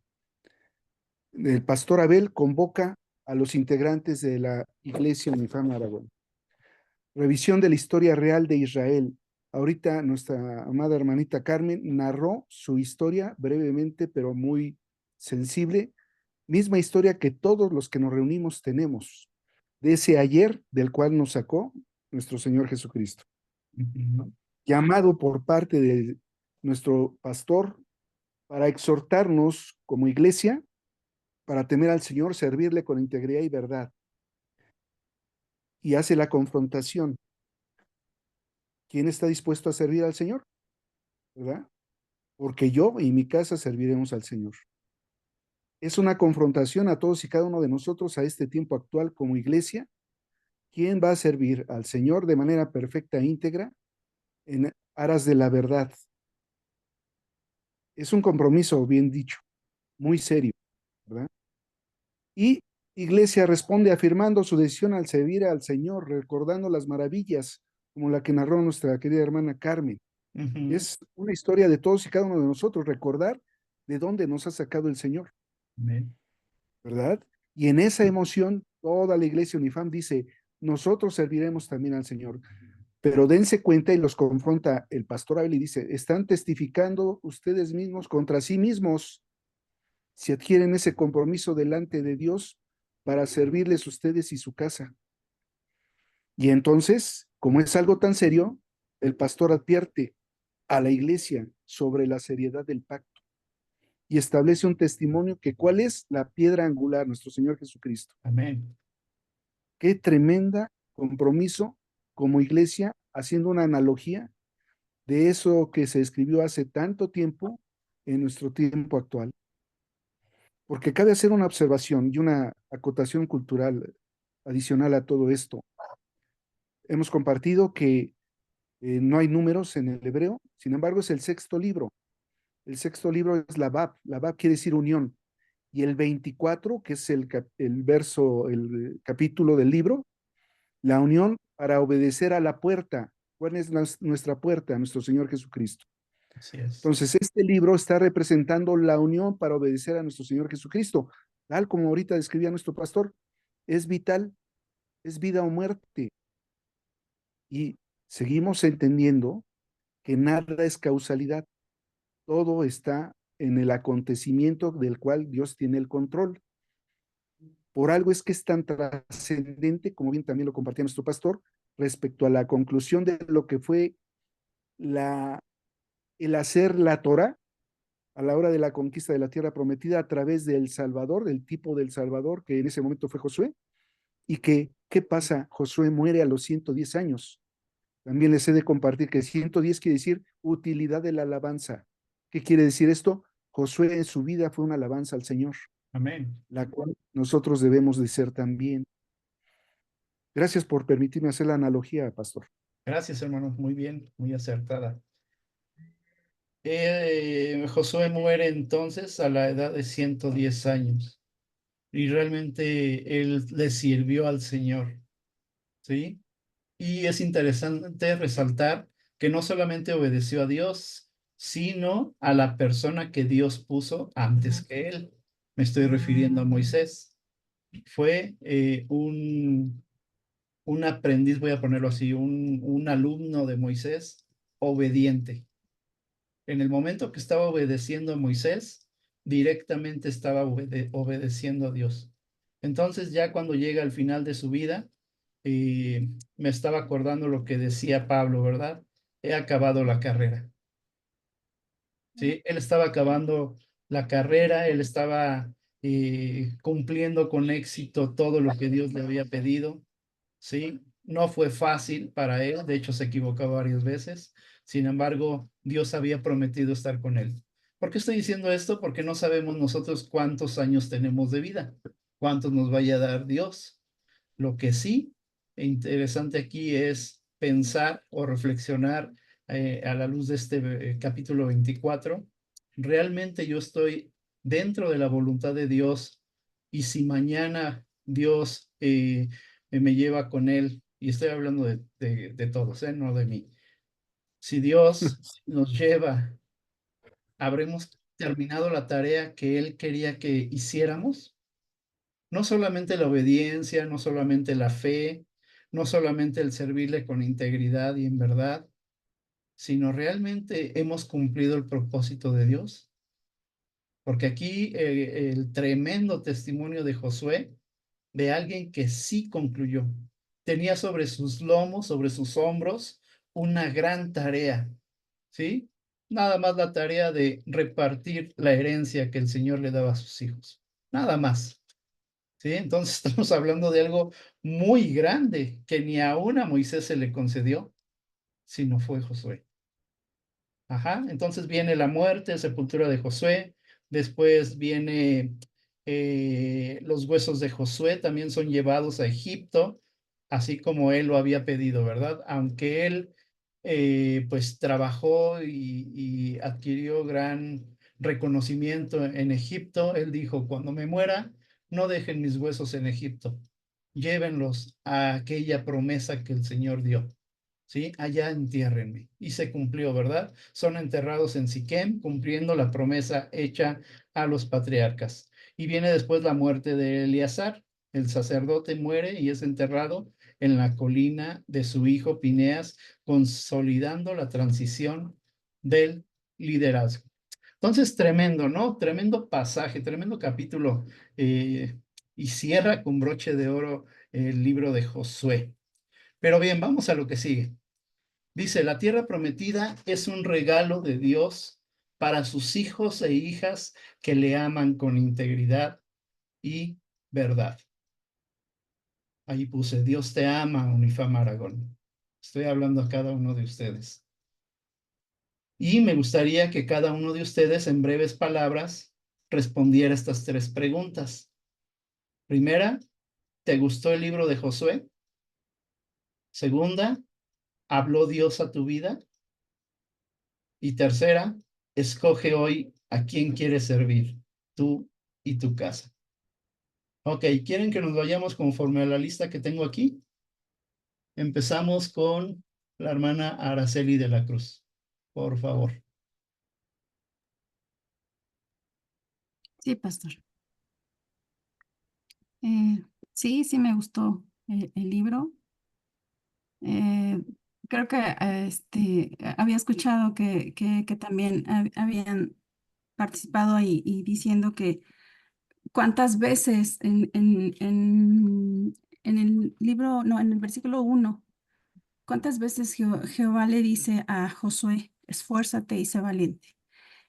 El pastor Abel convoca a los integrantes de la Iglesia Unifam Aragón. Revisión de la historia real de Israel. Ahorita nuestra amada hermanita Carmen narró su historia brevemente, pero muy sensible. Misma historia que todos los que nos reunimos tenemos, de ese ayer del cual nos sacó nuestro Señor Jesucristo. ujú. Llamado por parte de nuestro pastor para exhortarnos como iglesia, para temer al Señor, servirle con integridad y verdad. Y hace la confrontación. ¿Quién está dispuesto a servir al Señor? ¿Verdad? Porque yo y mi casa serviremos al Señor. Es una confrontación a todos y cada uno de nosotros a este tiempo actual como iglesia. ¿Quién va a servir al Señor de manera perfecta e íntegra en aras de la verdad? Es un compromiso, bien dicho, muy serio, ¿verdad? Y Iglesia responde afirmando su decisión al servir al Señor, recordando las maravillas como la que narró nuestra querida hermana Carmen. Ujú. Es una historia de todos y cada uno de nosotros, recordar de dónde nos ha sacado el Señor, Amén. ¿verdad? Y en esa emoción, toda la iglesia Unifam dice, nosotros serviremos también al Señor. Pero dense cuenta y los confronta el pastor Abel y dice, están testificando ustedes mismos contra sí mismos si adquieren ese compromiso delante de Dios para servirles ustedes y su casa. Y entonces, como es algo tan serio, el pastor advierte a la iglesia sobre la seriedad del pacto y establece un testimonio que cuál es la piedra angular, nuestro Señor Jesucristo. Amén. Qué tremenda compromiso como iglesia, haciendo una analogía de eso que se escribió hace tanto tiempo en nuestro tiempo actual. Porque cabe hacer una observación y una acotación cultural adicional a todo esto. Hemos compartido que no hay números en el hebreo, sin embargo es el sexto libro. El sexto libro es la Bab quiere decir unión. Y el 24, que es el verso, el capítulo del libro, la unión para obedecer a la puerta. ¿Cuál es nuestra puerta? Nuestro Señor Jesucristo. Así es. Entonces, este libro está representando la unión para obedecer a nuestro Señor Jesucristo. Tal como ahorita describía nuestro pastor, es vital, es vida o muerte. Y seguimos entendiendo que nada es causalidad, todo está en el acontecimiento del cual Dios tiene el control. Por algo es que es tan trascendente, como bien también lo compartía nuestro pastor, respecto a la conclusión de lo que fue la, el hacer la Torah a la hora de la conquista de la tierra prometida a través del Salvador, del tipo del Salvador, que en ese momento fue Josué, y que, ¿qué pasa? Josué muere a los 110 años. También les he de compartir que 110 quiere decir utilidad de la alabanza. ¿Qué quiere decir esto? Josué en su vida fue una alabanza al Señor, Amén. la cual nosotros debemos de ser también. Gracias por permitirme hacer la analogía, pastor. Gracias, hermano. Muy bien, muy acertada. Josué muere entonces a la edad de 110 años y realmente él le sirvió al Señor, ¿sí? Y es interesante resaltar que no solamente obedeció a Dios, sino a la persona que Dios puso antes que él. Me estoy refiriendo a Moisés. Fue un aprendiz, voy a ponerlo así, un alumno de Moisés obediente. En el momento que estaba obedeciendo a Moisés, directamente estaba obedeciendo a Dios. Entonces ya cuando llega al final de su vida, me estaba acordando lo que decía Pablo, ¿verdad? He acabado la carrera. ¿Sí? Él estaba acabando la carrera, él estaba cumpliendo con éxito todo lo que Dios le había pedido. ¿Sí? No fue fácil para él, de hecho se equivocó varias veces. Sin embargo, Dios había prometido estar con él. ¿Por qué estoy diciendo esto? Porque no sabemos nosotros cuántos años tenemos de vida, cuántos nos vaya a dar Dios. Lo que sí interesante aquí es pensar o reflexionar a la luz de este capítulo 24. ¿Realmente yo estoy dentro de la voluntad de Dios? Y si mañana Dios me lleva con él, y estoy hablando de todos, no de mí. Si Dios nos lleva, ¿habremos terminado la tarea que Él quería que hiciéramos? No solamente la obediencia, no solamente la fe, no solamente el servirle con integridad y en verdad, sino realmente hemos cumplido el propósito de Dios. Porque aquí el tremendo testimonio de Josué, de alguien que sí concluyó, tenía sobre sus lomos, sobre sus hombros, una gran tarea, ¿sí? Nada más la tarea de repartir la herencia que el Señor le daba a sus hijos. Nada más. ¿Sí? Entonces estamos hablando de algo muy grande que ni aún a Moisés se le concedió, sino fue Josué. Ajá, entonces viene la muerte, sepultura de Josué, después viene los huesos de Josué, también son llevados a Egipto, así como él lo había pedido, ¿verdad? Aunque él pues trabajó y adquirió gran reconocimiento en Egipto, él dijo, cuando me muera, no dejen mis huesos en Egipto, llévenlos a aquella promesa que el Señor dio. ¿Sí? Allá entiérrenme. Y se cumplió, ¿verdad? Son enterrados en Siquem, cumpliendo la promesa hecha a los patriarcas. Y viene después la muerte de Eleazar. El sacerdote muere y es enterrado en la colina de su hijo Pineas, consolidando la transición del liderazgo. Entonces, tremendo, ¿no? Tremendo pasaje, tremendo capítulo. Y cierra con broche de oro el libro de Josué. Pero bien, vamos a lo que sigue. Dice, la tierra prometida es un regalo de Dios para sus hijos e hijas que le aman con integridad y verdad. Ahí puse, Dios te ama, Unifam Aragón. Estoy hablando a cada uno de ustedes. Y me gustaría que cada uno de ustedes, en breves palabras, respondiera estas tres preguntas. Primera, ¿te gustó el libro de Josué? Segunda, ¿habló Dios a tu vida? Y tercera, escoge hoy a quién quieres servir, tú y tu casa. Ok, ¿quieren que nos vayamos conforme a la lista que tengo aquí? Empezamos con la hermana Araceli de la Cruz. Por favor. Sí, pastor. Sí, sí me gustó el libro. Creo que había escuchado que también habían participado ahí y diciendo que cuántas veces en el libro, no, en el versículo 1, cuántas veces Jehová le dice a Josué, esfuérzate y sé valiente.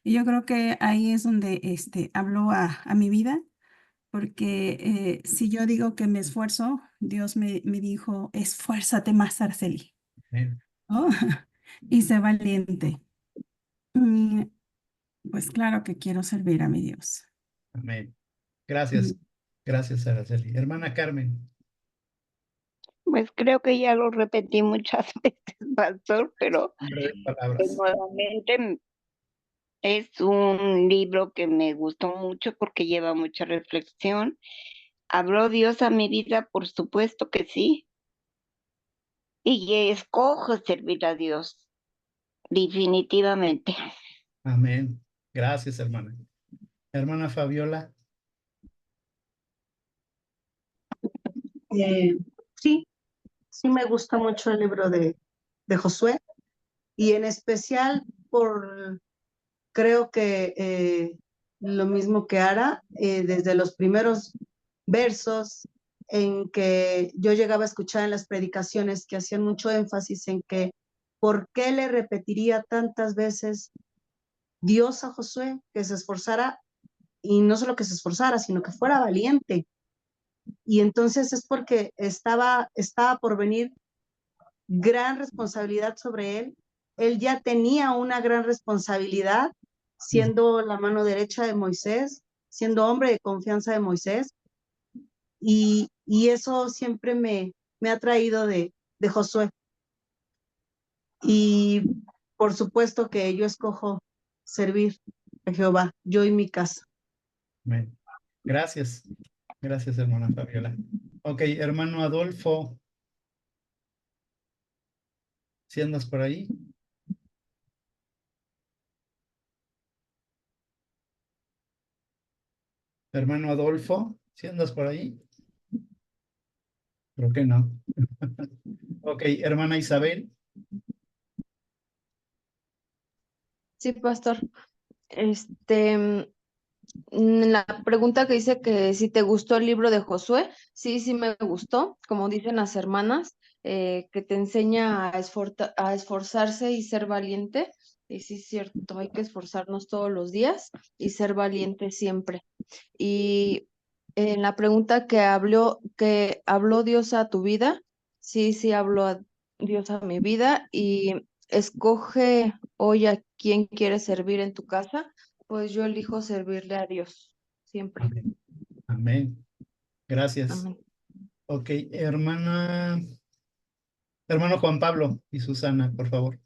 Y yo creo que ahí es donde habló a mi vida, porque si yo digo que me esfuerzo, Dios me dijo, esfuérzate más, Araceli. Amén. Oh, y sé valiente. Mm, Pues claro que quiero servir a mi Dios. Amén. Mm, Gracias. Gracias, Araceli. Hermana Carmen. Pues creo que ya lo repetí muchas veces, pastor, pero En breves palabras. nuevamente es un libro que me gustó mucho porque lleva mucha reflexión. ¿Habló Dios a mi vida? Por supuesto que sí. Y escojo servir a Dios, definitivamente. Amén. Gracias, hermana. Hermana Fabiola. Eh, sí, sí me gusta mucho el libro de Josué y en especial por creo que lo mismo que Ara, desde los primeros versos en que yo llegaba a escuchar en las predicaciones que hacían mucho énfasis en que ¿por qué le repetiría tantas veces Dios a Josué que se esforzara? Y no solo que se esforzara, sino que fuera valiente. Y entonces es porque estaba por venir gran responsabilidad sobre él. Él ya tenía una gran responsabilidad siendo la mano derecha de Moisés, siendo hombre de confianza de Moisés. Y eso siempre me ha traído de Josué. Y por supuesto que yo escojo servir a Jehová, yo y mi casa. Amén. Gracias. Gracias, hermana Fabiola. Ok, hermano Adolfo, ¿sí andas por ahí? Hermano Adolfo, ¿sí andas por ahí? Creo que no. Ok, hermana Isabel. Sí, pastor. La pregunta que dice que si te gustó el libro de Josué, sí, sí me gustó, como dicen las hermanas, que te enseña a esforzarse y ser valiente. Y sí es cierto, hay que esforzarnos todos los días y ser valiente siempre. Y en la pregunta que habló Dios a tu vida, sí, sí habló Dios a mi vida y escoge hoy a quién quieres servir en tu casa, pues yo elijo servirle a Dios siempre. Amén. Amén. Gracias. Amén. Ok, hermano Juan Pablo y Susana, por favor.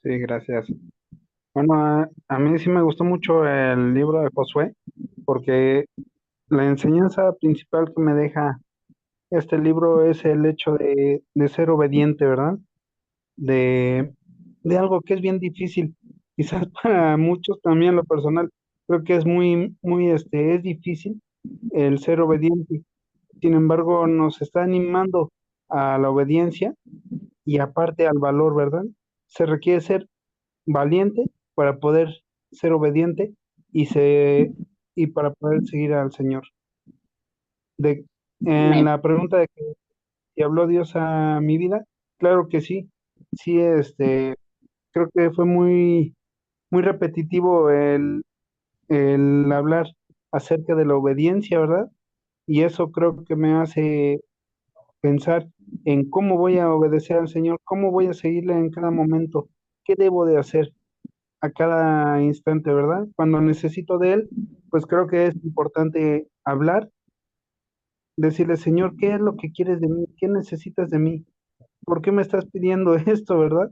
Sí, gracias. Bueno, a mí sí me gustó mucho el libro de Josué, porque la enseñanza principal que me deja este libro es el hecho de ser obediente, ¿verdad? De, de algo que es bien difícil. Quizás para muchos también lo personal, creo que es es difícil el ser obediente. Sin embargo, nos está animando a la obediencia y aparte al valor, ¿verdad? Se requiere ser valiente para poder ser obediente y para poder seguir al Señor. De, en la pregunta de que si habló Dios a mi vida, claro que sí. Sí, creo que fue muy repetitivo el hablar acerca de la obediencia, ¿verdad? Y eso creo que me hace pensar en cómo voy a obedecer al Señor, cómo voy a seguirle en cada momento, qué debo de hacer a cada instante, ¿verdad? Cuando necesito de Él, pues creo que es importante hablar, decirle, Señor, ¿qué es lo que quieres de mí? ¿Qué necesitas de mí? ¿Por qué me estás pidiendo esto, verdad?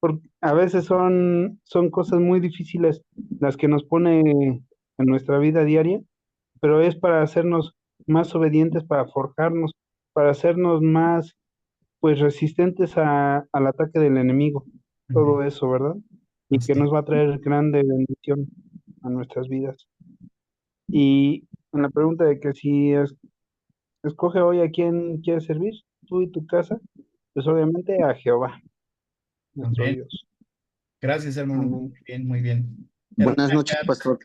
Porque a veces son cosas muy difíciles las que nos pone en nuestra vida diaria, pero es para hacernos más obedientes, para forjarnos, para hacernos más, pues, resistentes al ataque del enemigo. Todo Amén. eso, ¿verdad? Y que Así. nos va a traer grande bendición a nuestras vidas. Y en la pregunta de que si escoge hoy a quién quieres servir, tú y tu casa, pues obviamente a Jehová, nuestro Amén. Dios. Gracias, hermano. Amén. Muy bien, muy bien. Buenas Hermana noches, Carmen. pastor.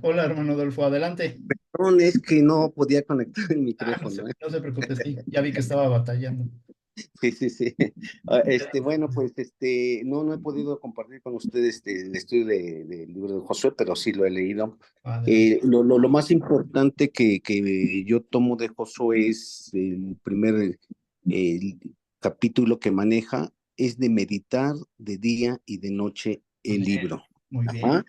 Hola, hermano Adolfo, adelante. Perdón, es que no podía conectar el No micrófono, ¿eh? no se preocupe, sí, ya vi que estaba batallando. Sí, sí, sí. Bueno, pues, no he podido compartir con ustedes el estudio del libro de Josué, pero sí lo he leído. Adelante. Lo más importante que yo tomo de Josué es el primer capítulo que maneja, es de meditar de día y de noche el Amén. libro. Muy Ajá. bien.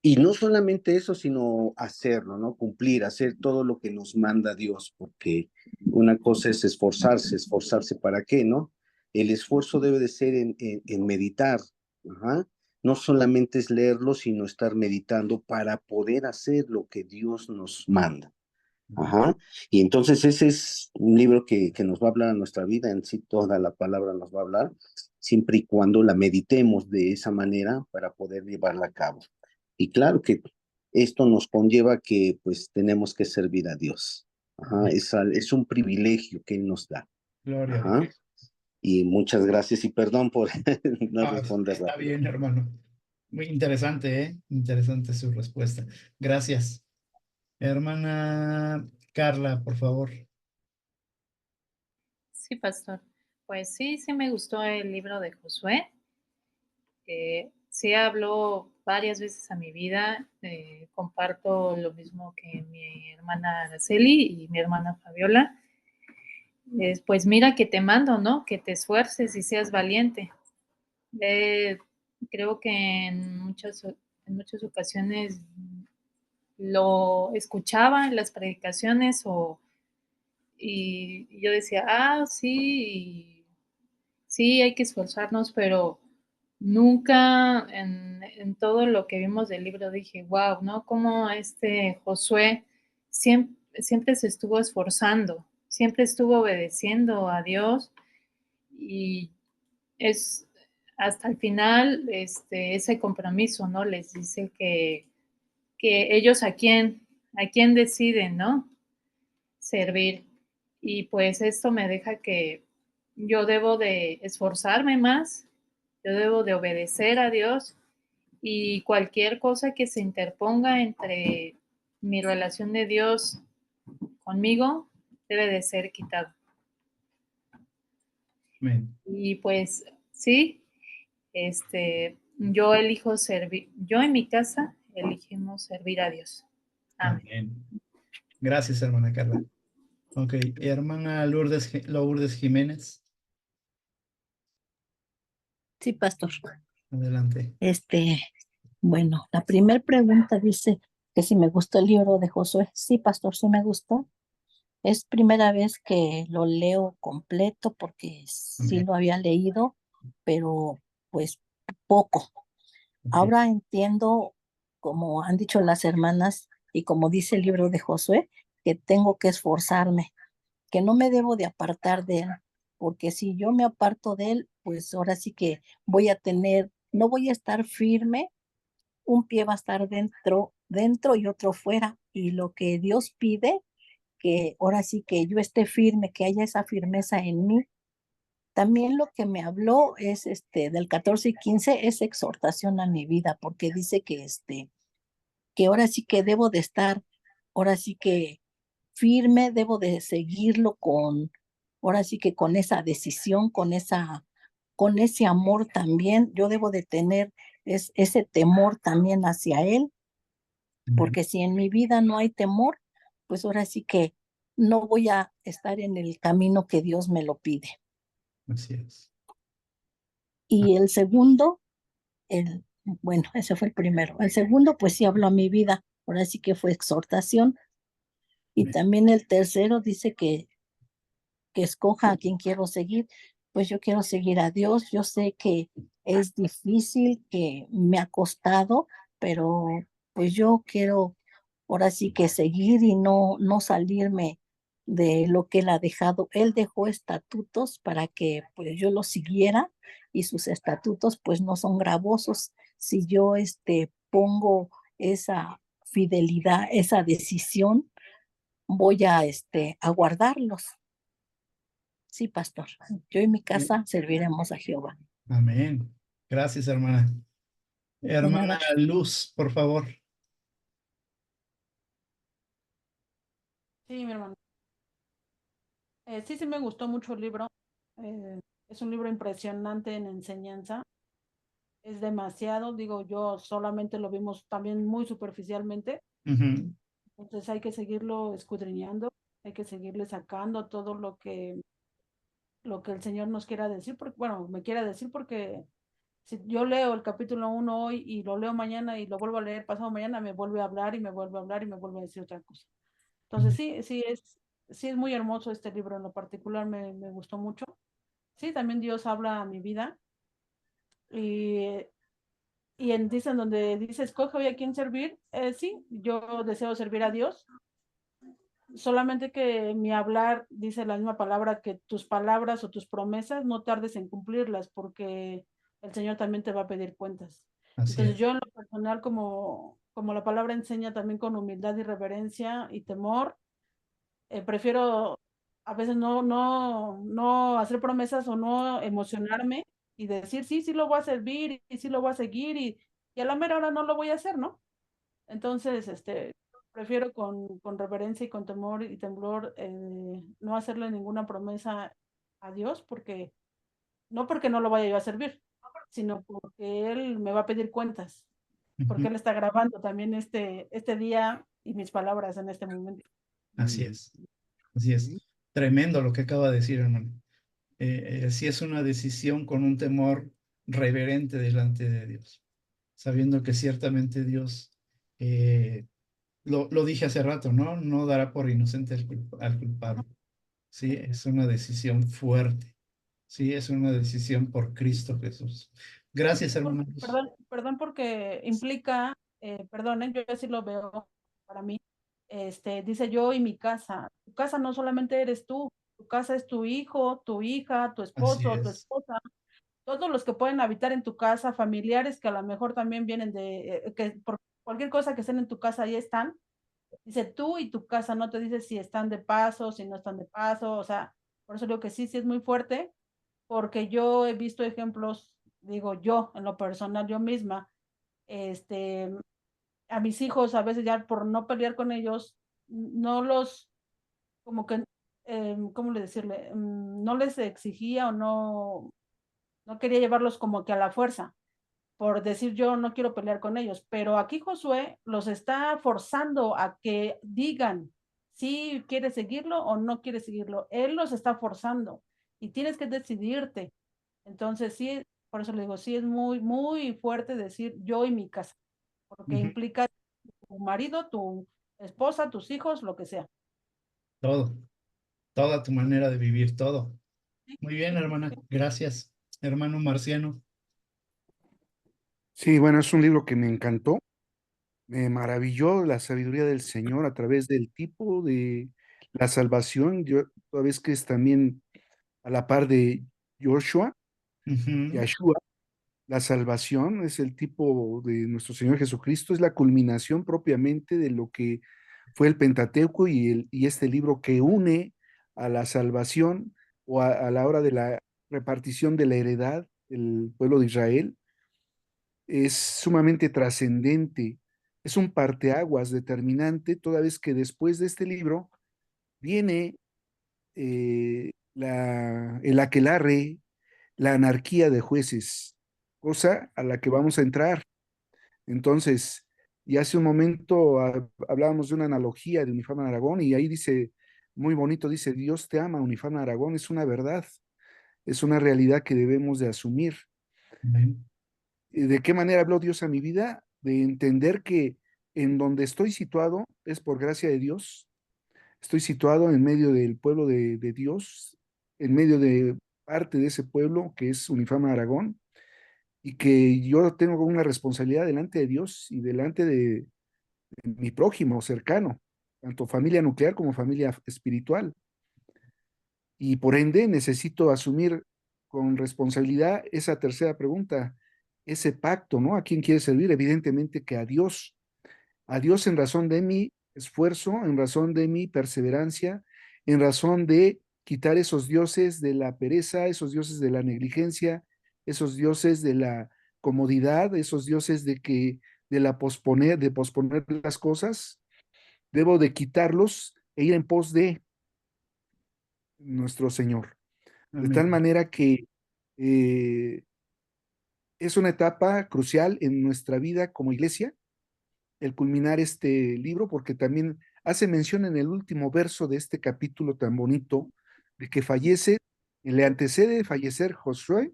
Y no solamente eso, sino hacerlo, ¿no? Cumplir, hacer todo lo que nos manda Dios, porque una cosa es esforzarse para qué, ¿no? El esfuerzo debe de ser en meditar, ajá. No solamente es leerlo, sino estar meditando para poder hacer lo que Dios nos manda. Ajá. Y entonces ese es un libro que nos va a hablar a nuestra vida, en sí toda la palabra nos va a hablar, siempre y cuando la meditemos de esa manera para poder llevarla a cabo. Y claro que esto nos conlleva que pues tenemos que servir a Dios. Ajá. Es un privilegio que Él nos da. Gloria a Ajá. Dios. Y muchas gracias y perdón por no responder Está rápido. bien, hermano. Muy interesante, ¿eh? Interesante su respuesta. Gracias. Hermana Carla, por favor. Sí, pastor. Pues sí, sí me gustó el libro de Josué. Sí habló varias veces a mi vida. Comparto lo mismo que mi hermana Araceli y mi hermana Fabiola. Pues mira que te mando, ¿no? Que te esfuerces y seas valiente. Creo que en muchas ocasiones lo escuchaba en las predicaciones y yo decía, sí, sí, hay que esforzarnos, pero nunca en todo lo que vimos del libro dije, wow, ¿no? Como este Josué siempre se estuvo esforzando, siempre estuvo obedeciendo a Dios y es hasta el final ese compromiso, ¿no? Les dice que ellos a quién deciden, ¿no? Servir. Y pues esto me deja que yo debo de esforzarme más, yo debo de obedecer a Dios y cualquier cosa que se interponga entre mi relación de Dios conmigo debe de ser quitado. Amén. Y pues sí, yo elijo servir, yo en mi casa elegimos servir a Dios. Amén. Amén. Gracias, hermana Carla. Ok, hermana Lourdes Jiménez, Sí, pastor. adelante. Bueno, la primera pregunta dice que si me gustó el libro de Josué. Sí, pastor, sí me gustó. Es primera vez que lo leo completo porque sí Amén. lo había leído, pero pues poco. Ok. Ahora entiendo, como han dicho las hermanas y como dice el libro de Josué, que tengo que esforzarme, que no me debo de apartar de él, porque si yo me aparto de él, pues ahora sí que no voy a estar firme, un pie va a estar dentro y otro fuera, y lo que Dios pide, que ahora sí que yo esté firme, que haya esa firmeza en mí. También lo que me habló es del 14 y 15 es exhortación a mi vida, porque dice que ahora sí que debo de estar, ahora sí que firme, debo de seguirlo ahora sí que con esa decisión, con ese amor también, yo debo de tener ese temor también hacia él, porque si en mi vida no hay temor, pues ahora sí que no voy a estar en el camino que Dios me lo pide. Así es. Y el segundo, bueno, ese fue el primero. El segundo, pues sí habló a mi vida, ahora sí que fue exhortación. Y Amén. también el tercero dice que escoja a quien quiero seguir. Pues yo quiero seguir a Dios. Yo sé que es difícil, que me ha costado, pero pues yo quiero ahora sí que seguir y no salirme de lo que él ha dejado. Él dejó estatutos para que pues yo los siguiera y sus estatutos pues no son gravosos. Si yo pongo esa fidelidad, esa decisión, voy a guardarlos. Sí, pastor. Yo y mi casa serviremos a Jehová. Amén. Gracias, hermana. De Hermana nada. Luz, por favor. Sí, mi hermano. Sí, sí me gustó mucho el libro. Es un libro impresionante en enseñanza. Es demasiado, digo, yo solamente lo vimos también muy superficialmente. Ujú. Entonces hay que seguirlo escudriñando, hay que seguirle sacando todo lo que el Señor nos quiera decir, porque, bueno, me quiera decir, porque si yo leo el capítulo 1 hoy y lo leo mañana y lo vuelvo a leer pasado mañana, me vuelve a hablar y me vuelve a hablar y me vuelve a decir otra cosa. Entonces sí es muy hermoso este libro, en lo particular me gustó mucho. Sí, también Dios habla a mi vida y, dicen donde dice, escoge hoy a quién servir. Sí, yo deseo servir a Dios, solamente que mi hablar dice la misma palabra, que tus palabras o tus promesas no tardes en cumplirlas, porque el Señor también te va a pedir cuentas. Así Entonces es. yo en lo personal, como la palabra enseña, también con humildad y reverencia y temor, prefiero a veces no hacer promesas o no emocionarme y decir, sí, sí lo voy a servir y sí lo voy a seguir y a la mera hora no lo voy a hacer, ¿no? Entonces, prefiero con reverencia y con temor y temblor no hacerle ninguna promesa a Dios no porque no lo vaya yo a servir, sino porque Él me va a pedir cuentas, porque Ujú. Él está grabando también este día y mis palabras en este momento. Así es, así es. Tremendo lo que acaba de decir, hermano. Sí es una decisión con un temor reverente delante de Dios, sabiendo que ciertamente Dios, lo dije hace rato, ¿no? No dará por inocente al culpable. Sí, es una decisión fuerte. Sí, es una decisión por Cristo Jesús. Gracias, hermanos. Perdón porque implica, perdonen, yo así lo veo para mí, dice yo y mi casa. Tu casa no solamente eres tú, tu casa es tu hijo, tu hija, tu Así esposo, tu es. esposa, todos los que pueden habitar en tu casa, familiares que a lo mejor también vienen que por cualquier cosa que estén en tu casa, ahí están. Dice tú y tu casa, no te dice si están de paso, si no están de paso, o sea, por eso digo que sí, sí es muy fuerte, porque yo he visto ejemplos, digo yo, en lo personal, yo misma, este, a mis hijos a veces ya por no pelear con ellos, no los, como que, ¿cómo le decirle? No les exigía o no quería llevarlos como que a la fuerza, por decir yo no quiero pelear con ellos, pero aquí Josué los está forzando a que digan si quiere seguirlo o no quiere seguirlo. Él los está forzando y tienes que decidirte. Entonces sí, por eso le digo, sí es muy, muy fuerte decir yo y mi casa, porque Ujú. implica tu marido, tu esposa, tus hijos, lo que sea. Todo, toda tu manera de vivir, todo. Sí, Muy bien, sí, sí, hermana. sí. Gracias, hermano Marciano. Sí, bueno, es un libro que me encantó. Me maravilló la sabiduría del Señor a través del tipo de la salvación. Yo, toda vez que es también a la par de Joshua, Ujú. Yahshua, la salvación es el tipo de nuestro Señor Jesucristo, es la culminación propiamente de lo que fue el Pentateuco y este libro que une a la salvación o a la hora de la repartición de la heredad del pueblo de Israel. Es sumamente trascendente, es un parteaguas determinante, toda vez que después de este libro viene el aquelarre, la anarquía de jueces, cosa a la que vamos a entrar. Entonces, y hace un momento hablábamos de una analogía de Uniforme Aragón y ahí dice, muy bonito, dice, Dios te ama, Uniforme Aragón, es una verdad, es una realidad que debemos de asumir. Amén. ¿De qué manera habló Dios a mi vida? De entender que en donde estoy situado es por gracia de Dios. Estoy situado en medio del pueblo de Dios, en medio de parte de ese pueblo que es Unifama Aragón, y que yo tengo una responsabilidad delante de Dios y delante de mi prójimo cercano, tanto familia nuclear como familia espiritual. Y por ende necesito asumir con responsabilidad esa tercera pregunta, ese pacto, ¿no? ¿A quién quiere servir? Evidentemente que a Dios en razón de mi esfuerzo, en razón de mi perseverancia, en razón de quitar esos dioses de la pereza, esos dioses de la negligencia, esos dioses de la comodidad, esos dioses de posponer las cosas, debo de quitarlos e ir en pos de nuestro Señor. De tal Amén. manera que eh, es una etapa crucial en nuestra vida como iglesia, el culminar este libro, porque también hace mención en el último verso de este capítulo tan bonito, de que fallece, le antecede fallecer Josué,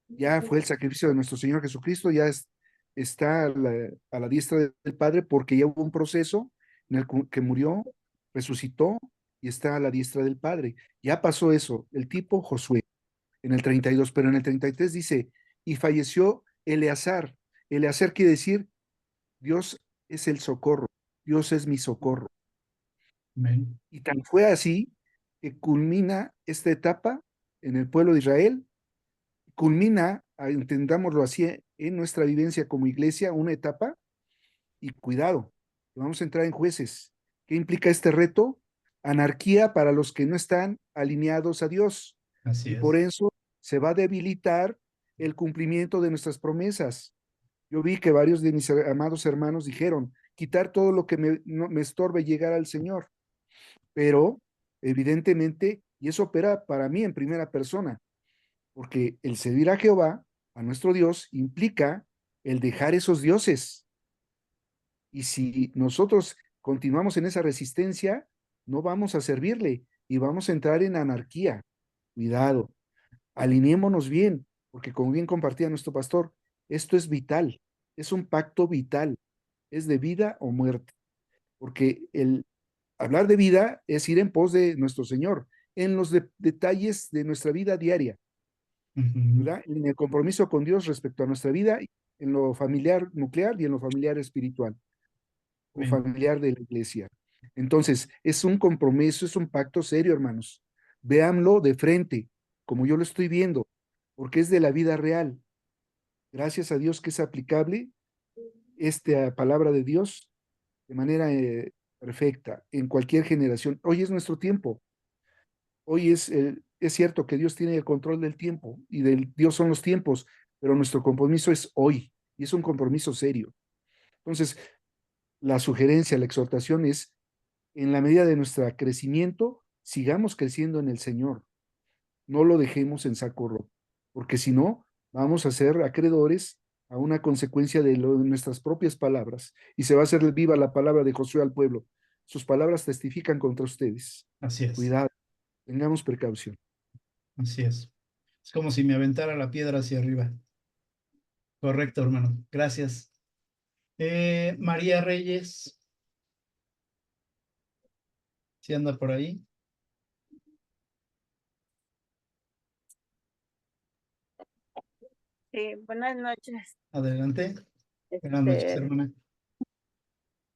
ya fue el sacrificio de nuestro Señor Jesucristo, está a la diestra del Padre, porque ya hubo un proceso en el que murió, resucitó y está a la diestra del Padre. Ya pasó eso, el tipo Josué en el 32, pero en el 33 dice, y falleció Eleazar. Eleazar quiere decir, Dios es el socorro, Dios es mi socorro. Amén. Y tan fue así que culmina esta etapa en el pueblo de Israel, culmina, entendámoslo así, en nuestra vivencia como iglesia, una etapa, y cuidado, vamos a entrar en jueces. ¿Qué implica este reto? anarquía para los que no están alineados a Dios. Así Y es. por eso se va a debilitar el cumplimiento de nuestras promesas. Yo vi que varios de mis amados hermanos dijeron, quitar todo lo que me estorbe llegar al Señor. Pero evidentemente, y eso opera para mí en primera persona, porque el servir a Jehová, a nuestro Dios, implica el dejar esos dioses. Y si nosotros continuamos en esa resistencia, no vamos a servirle y vamos a entrar en anarquía. Cuidado, alineémonos bien, porque como bien compartía nuestro pastor, esto es vital, es un pacto vital, es de vida o muerte, porque el hablar de vida es ir en pos de nuestro Señor, en los detalles de nuestra vida diaria, ¿verdad? En el compromiso con Dios respecto a nuestra vida, en lo familiar nuclear y en lo familiar espiritual o Bien. familiar de la iglesia. Entonces, es un compromiso, es un pacto serio, hermanos. Véanlo de frente, como yo lo estoy viendo, porque es de la vida real. Gracias a Dios que es aplicable esta palabra de Dios de manera perfecta en cualquier generación. Hoy es nuestro tiempo. Hoy es cierto que Dios tiene el control del tiempo y Dios son los tiempos, pero nuestro compromiso es hoy y es un compromiso serio. Entonces, la sugerencia, la exhortación es, en la medida de nuestro crecimiento, sigamos creciendo en el Señor. No lo dejemos en saco roto, porque si no, vamos a ser acreedores a una consecuencia de nuestras propias palabras y se va a hacer viva la palabra de Josué al pueblo. Sus palabras testifican contra ustedes. Así es. Cuidado, tengamos precaución. Así es. Es como si me aventara la piedra hacia arriba. Correcto, hermano. Gracias. María Reyes. ¿Sí anda por ahí? Sí, buenas noches. Adelante. Buenas noches, hermana.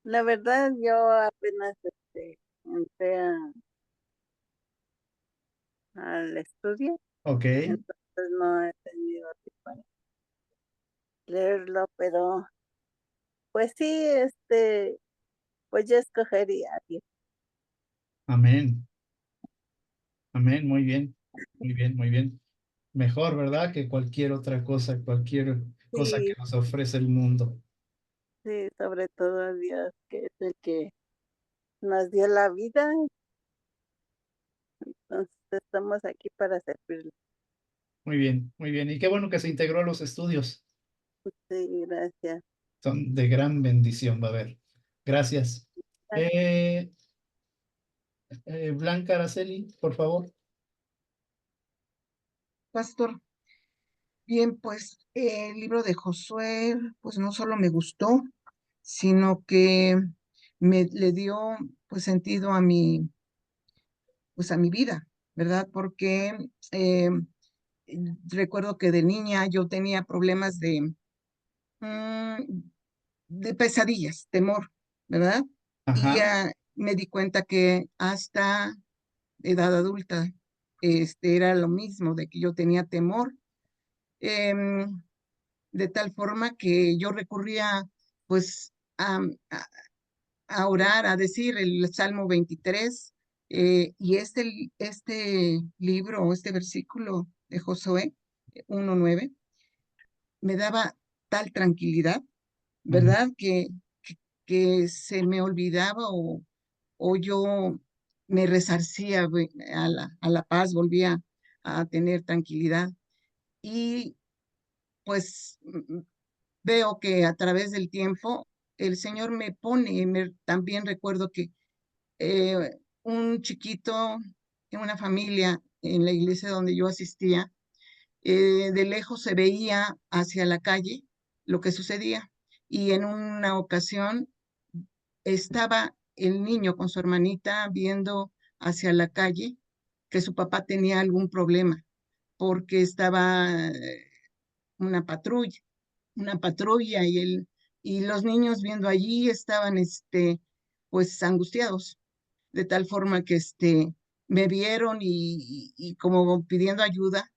La verdad, yo apenas entré al estudio, Ok. entonces no he tenido tiempo para leerlo, pero pues sí, pues yo escogería a Dios. Amén. Amén. Muy bien. Muy bien, muy bien. Mejor, ¿verdad? Que cualquier otra cosa, cualquier cosa que Sí, nos ofrece el mundo. sí, sobre todo a Dios, que es el que nos dio la vida, entonces estamos aquí para servirle. Muy bien, muy bien. Y qué bueno que se integró a los estudios. Sí, gracias. Son de gran bendición, va a ver. Gracias. Blanca Araceli, por favor. Pastor, bien, pues el libro de Josué, pues no solo me gustó, sino que le dio pues sentido a pues a mi vida, ¿verdad? Porque recuerdo que de niña yo tenía problemas mm, de pesadillas, temor, ¿verdad? Y Ajá. ya me di cuenta que hasta edad adulta era lo mismo, de que yo tenía temor, em, de tal forma que yo recurría pues a orar, a decir el Salmo 23, y este libro, este versículo de Josué 1:9, me daba tal tranquilidad, ¿verdad? Que se me olvidaba o yo me resarcía a la paz, volvía a tener tranquilidad. Y pues veo que a través del tiempo el Señor me pone, también recuerdo que un chiquito en una familia en la iglesia donde yo asistía, de lejos se veía hacia la calle lo que sucedía. Y en una ocasión estaba el niño con su hermanita viendo hacia la calle que su papá tenía algún problema porque estaba una patrulla y los niños viendo allí estaban pues angustiados, de tal forma que me vieron y como pidiendo ayuda,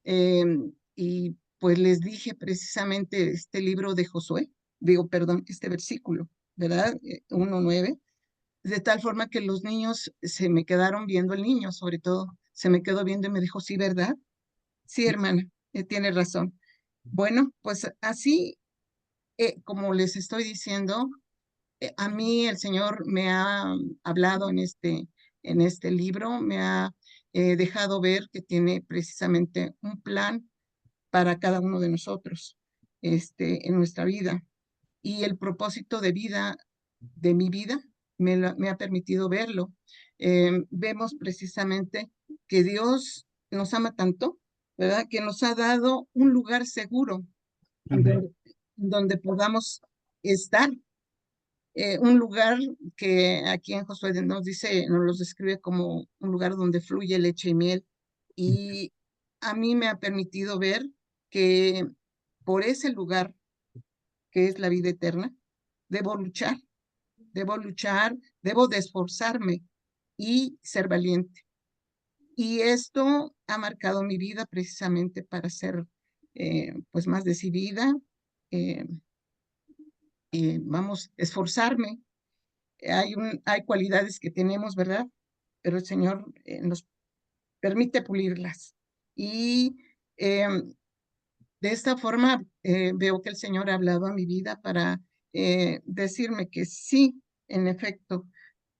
y pues les dije precisamente este libro de Josué, digo, perdón, este versículo, ¿verdad? 1:9, de tal forma que los niños se me quedaron viendo, el niño sobre todo, se me quedó viendo y me dijo, sí, ¿verdad? Sí, hermana, tiene razón. Bueno, pues así, como les estoy diciendo, a mí el Señor me ha hablado en este libro, me ha dejado ver que tiene precisamente un plan para cada uno de nosotros, en nuestra vida. Y el propósito de vida, de mi vida, me ha permitido verlo. Vemos precisamente que Dios nos ama tanto, ¿verdad? Que nos ha dado un lugar seguro en donde podamos estar. Un lugar que aquí en Josué nos dice, nos los describe como un lugar donde fluye leche y miel. Y a mí me ha permitido ver que por ese lugar que es la vida eterna, debo luchar, debo luchar, debo de esforzarme y ser valiente. Y esto ha marcado mi vida precisamente para ser pues más decidida, eh, vamos, esforzarme. Hay cualidades que tenemos, ¿verdad? Pero el Señor nos permite pulirlas. Y de esta forma veo que el Señor ha hablado a mi vida para decirme que sí, en efecto,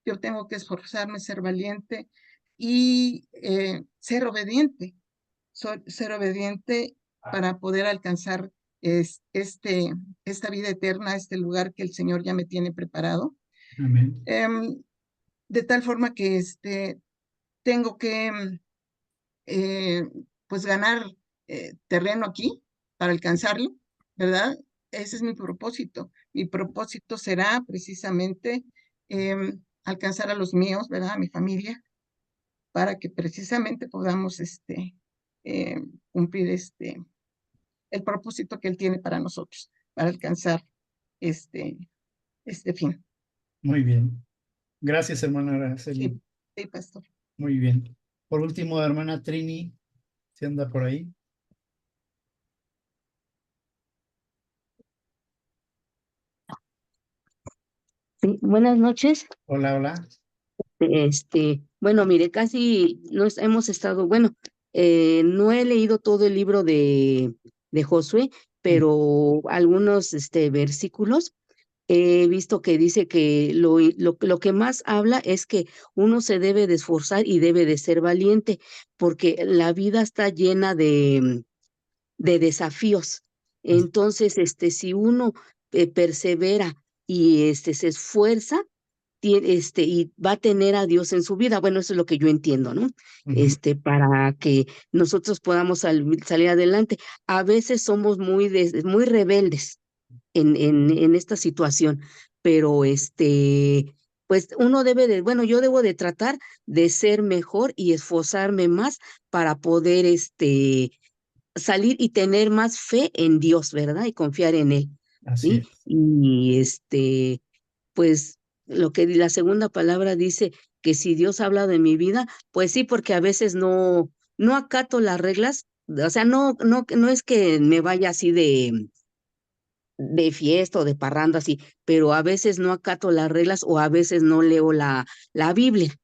yo tengo que esforzarme, ser valiente y ser obediente, ser obediente para poder alcanzar esta vida eterna, este lugar que el Señor ya me tiene preparado. Amén. De tal forma que tengo que pues ganar terreno aquí para alcanzarlo, ¿verdad? Ese es mi propósito. Mi propósito será precisamente alcanzar a los míos, ¿verdad? A mi familia, para que precisamente podamos cumplir el propósito que Él tiene para nosotros, para alcanzar este fin. Muy bien. Gracias, hermana Araceli. Sí, sí, pastor. Muy bien. Por último, hermana Trini, ¿se anda por ahí? Sí, buenas noches. Hola, hola. Bueno, mire, casi nos hemos estado, bueno, no he leído todo el libro de Josué, pero algunos versículos he visto que dice que lo que más habla es que uno se debe de esforzar y debe de ser valiente, porque la vida está llena de desafíos. Entonces, si uno persevera y se esfuerza, y va a tener a Dios en su vida. Bueno, eso es lo que yo entiendo, ¿no? Para que nosotros podamos salir adelante. A veces somos muy rebeldes en esta situación, pero pues uno debe de, bueno, yo debo de tratar de ser mejor y esforzarme más para poder salir y tener más fe en Dios, ¿verdad? Y confiar en Él, Así ¿sí? es. Y pues lo que la segunda palabra dice que si Dios ha hablado en mi vida, pues sí, porque a veces no acato las reglas, o sea, no es que me vaya así de fiesta o de parranda así, pero a veces no acato las reglas o a veces no leo la Biblia,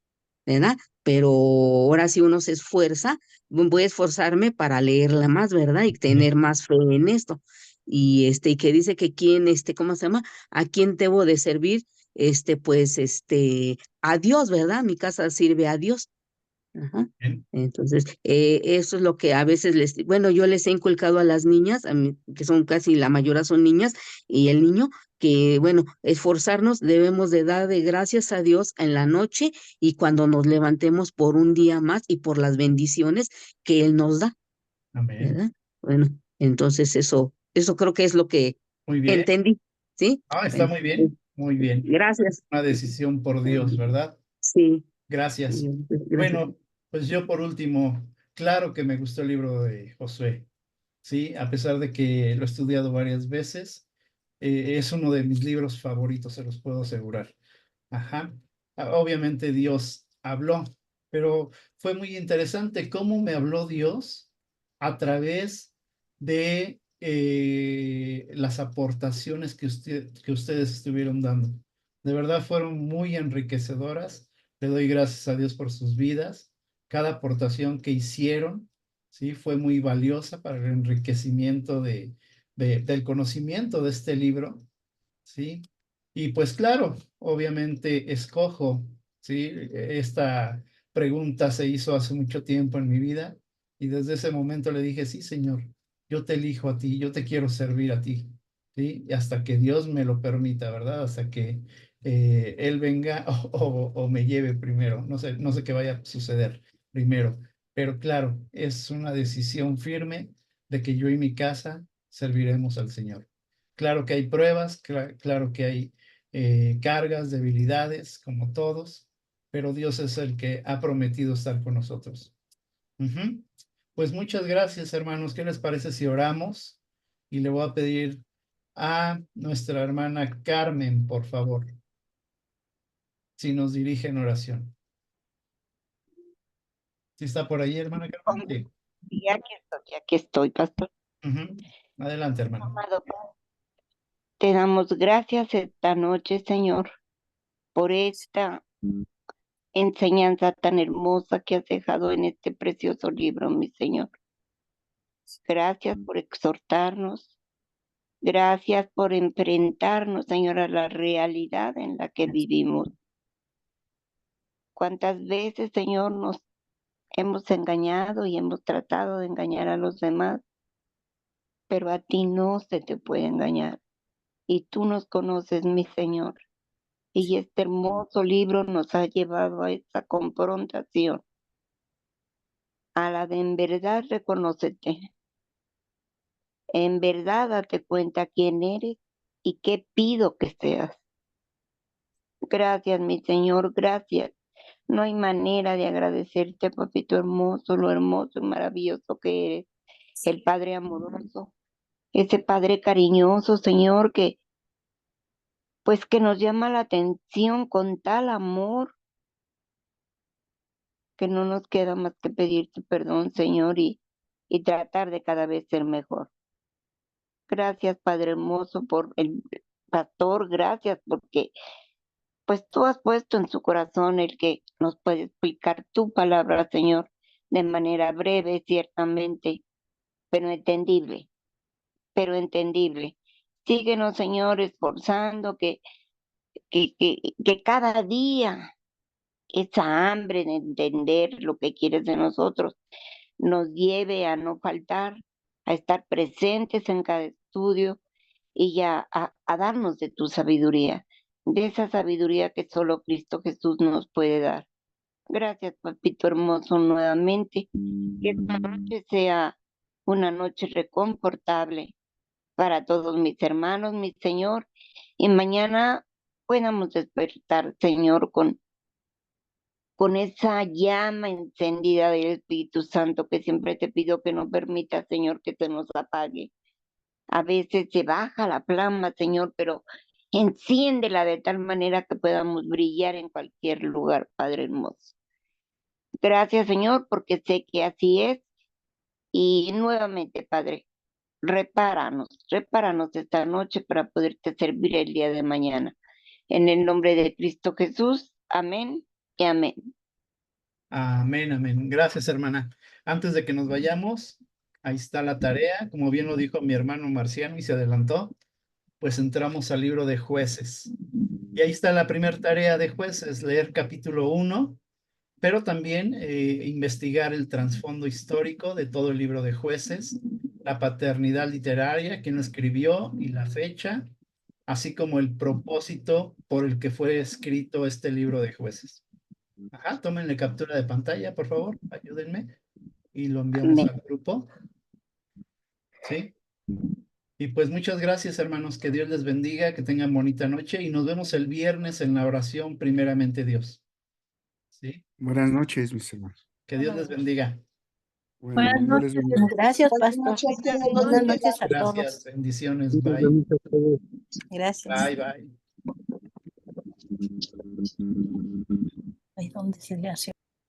¿verdad? Pero ahora sí uno se esfuerza, voy a esforzarme para leerla más, ¿verdad? Y tener más fe en esto. Y que dice que ¿cómo se llama? ¿A quién debo de servir? Pues, a Dios, ¿verdad? Mi casa sirve a Dios. Ajá. Entonces, eso es lo que a veces bueno, yo les he inculcado a las niñas, que son casi la mayoría son niñas, y el niño, que bueno, esforzarnos, debemos de dar de gracias a Dios en la noche y cuando nos levantemos por un día más y por las bendiciones que Él nos da, Amén. ¿verdad? Bueno, entonces eso creo que es lo que Muy bien. entendí, ¿sí? Está Bueno, muy bien, muy bien. gracias. Una decisión por Dios, ¿verdad? Sí. Gracias. Gracias. Bueno, pues yo por último, claro que me gustó el libro de Josué, ¿sí? A pesar de que lo he estudiado varias veces, es uno de mis libros favoritos, se los puedo asegurar. Ajá. Obviamente Dios habló, pero fue muy interesante cómo me habló Dios a través de las aportaciones que ustedes estuvieron dando. De verdad fueron muy enriquecedoras. Le doy gracias a Dios por sus vidas. Cada aportación que hicieron, ¿sí? Fue muy valiosa para el enriquecimiento del conocimiento de este libro, ¿sí? Y pues claro, obviamente escojo, ¿sí? Esta pregunta se hizo hace mucho tiempo en mi vida y desde ese momento le dije, sí, Señor, yo te elijo a ti, yo te quiero servir a ti, ¿sí? Y hasta que Dios me lo permita, ¿verdad? Hasta que Él venga o me lleve primero, no sé qué vaya a suceder primero, pero claro, es una decisión firme de que yo y mi casa serviremos al Señor. Claro que hay pruebas, claro que hay cargas, debilidades, como todos, pero Dios es el que ha prometido estar con nosotros. Ujú. Pues muchas gracias, hermanos. ¿Qué les parece si oramos? Y le voy a pedir a nuestra hermana Carmen, por favor, si nos dirige en oración. ¿Sí está por ahí, hermana Carmen? Sí. Y aquí estoy, pastor. Ujú. Adelante, hermana. Amado Padre, te damos gracias esta noche, Señor, por esta enseñanza tan hermosa que has dejado en este precioso libro, mi Señor. Gracias por exhortarnos. Gracias por enfrentarnos, Señor, a la realidad en la que vivimos. ¿Cuántas veces, Señor, nos hemos engañado y hemos tratado de engañar a los demás? Pero a ti no se te puede engañar. Y tú nos conoces, mi Señor. Y este hermoso libro nos ha llevado a esa confrontación, a la de en verdad reconócete, en verdad date cuenta quién eres y qué pido que seas. Gracias, mi Señor, gracias. No hay manera de agradecerte, papito hermoso, lo hermoso y maravilloso que eres, el Padre amoroso, ese Padre cariñoso, Señor, que pues que nos llama la atención con tal amor que no nos queda más que pedirte perdón, Señor, y tratar de cada vez ser mejor. Gracias, Padre hermoso, por el pastor, gracias porque pues tú has puesto en su corazón el que nos puede explicar tu palabra, Señor, de manera breve, ciertamente, pero entendible, pero entendible. Síguenos, Señor, esforzando que cada día esa hambre de entender lo que quieres de nosotros nos lleve a no faltar, a estar presentes en cada estudio y ya a darnos de tu sabiduría, de esa sabiduría que solo Cristo Jesús nos puede dar. Gracias, papito hermoso, nuevamente. Que esta noche sea una noche reconfortable para todos mis hermanos, mi Señor, y mañana podamos despertar, Señor, con esa llama encendida del Espíritu Santo que siempre te pido que no permita, Señor, que se nos apague. A veces se baja la flama, Señor, pero enciéndela de tal manera que podamos brillar en cualquier lugar, Padre hermoso. Gracias, Señor, porque sé que así es. Y nuevamente, Padre, repáranos esta noche para poderte servir el día de mañana. En el nombre de Cristo Jesús, amén y amén. Amén, amén. Gracias, hermana. Antes de que nos vayamos, ahí está la tarea. Como bien lo dijo mi hermano Marciano y se adelantó, pues entramos al libro de Jueces. Y ahí está la primera tarea de Jueces, leer capítulo 1, pero también investigar el trasfondo histórico de todo el libro de Jueces, la paternidad literaria, quién lo escribió y la fecha, así como el propósito por el que fue escrito este libro de Jueces. Ajá, tómenle captura de pantalla, por favor, ayúdenme y lo enviamos Amén. al grupo. ¿Sí? Y pues muchas gracias, hermanos, que Dios les bendiga, que tengan bonita noche y nos vemos el viernes en la oración, primeramente Dios. ¿Sí? Buenas noches, mis hermanos. Que Dios les bendiga. Bueno, Buenas Dios les noches. bendiga. Gracias, Buenas pastor. noches, que Dios los Buenas bendiga. noches a todos. Gracias, bendiciones, Muchas bye. gracias a todos. Gracias. Bye, bye. Ahí donde se le hace.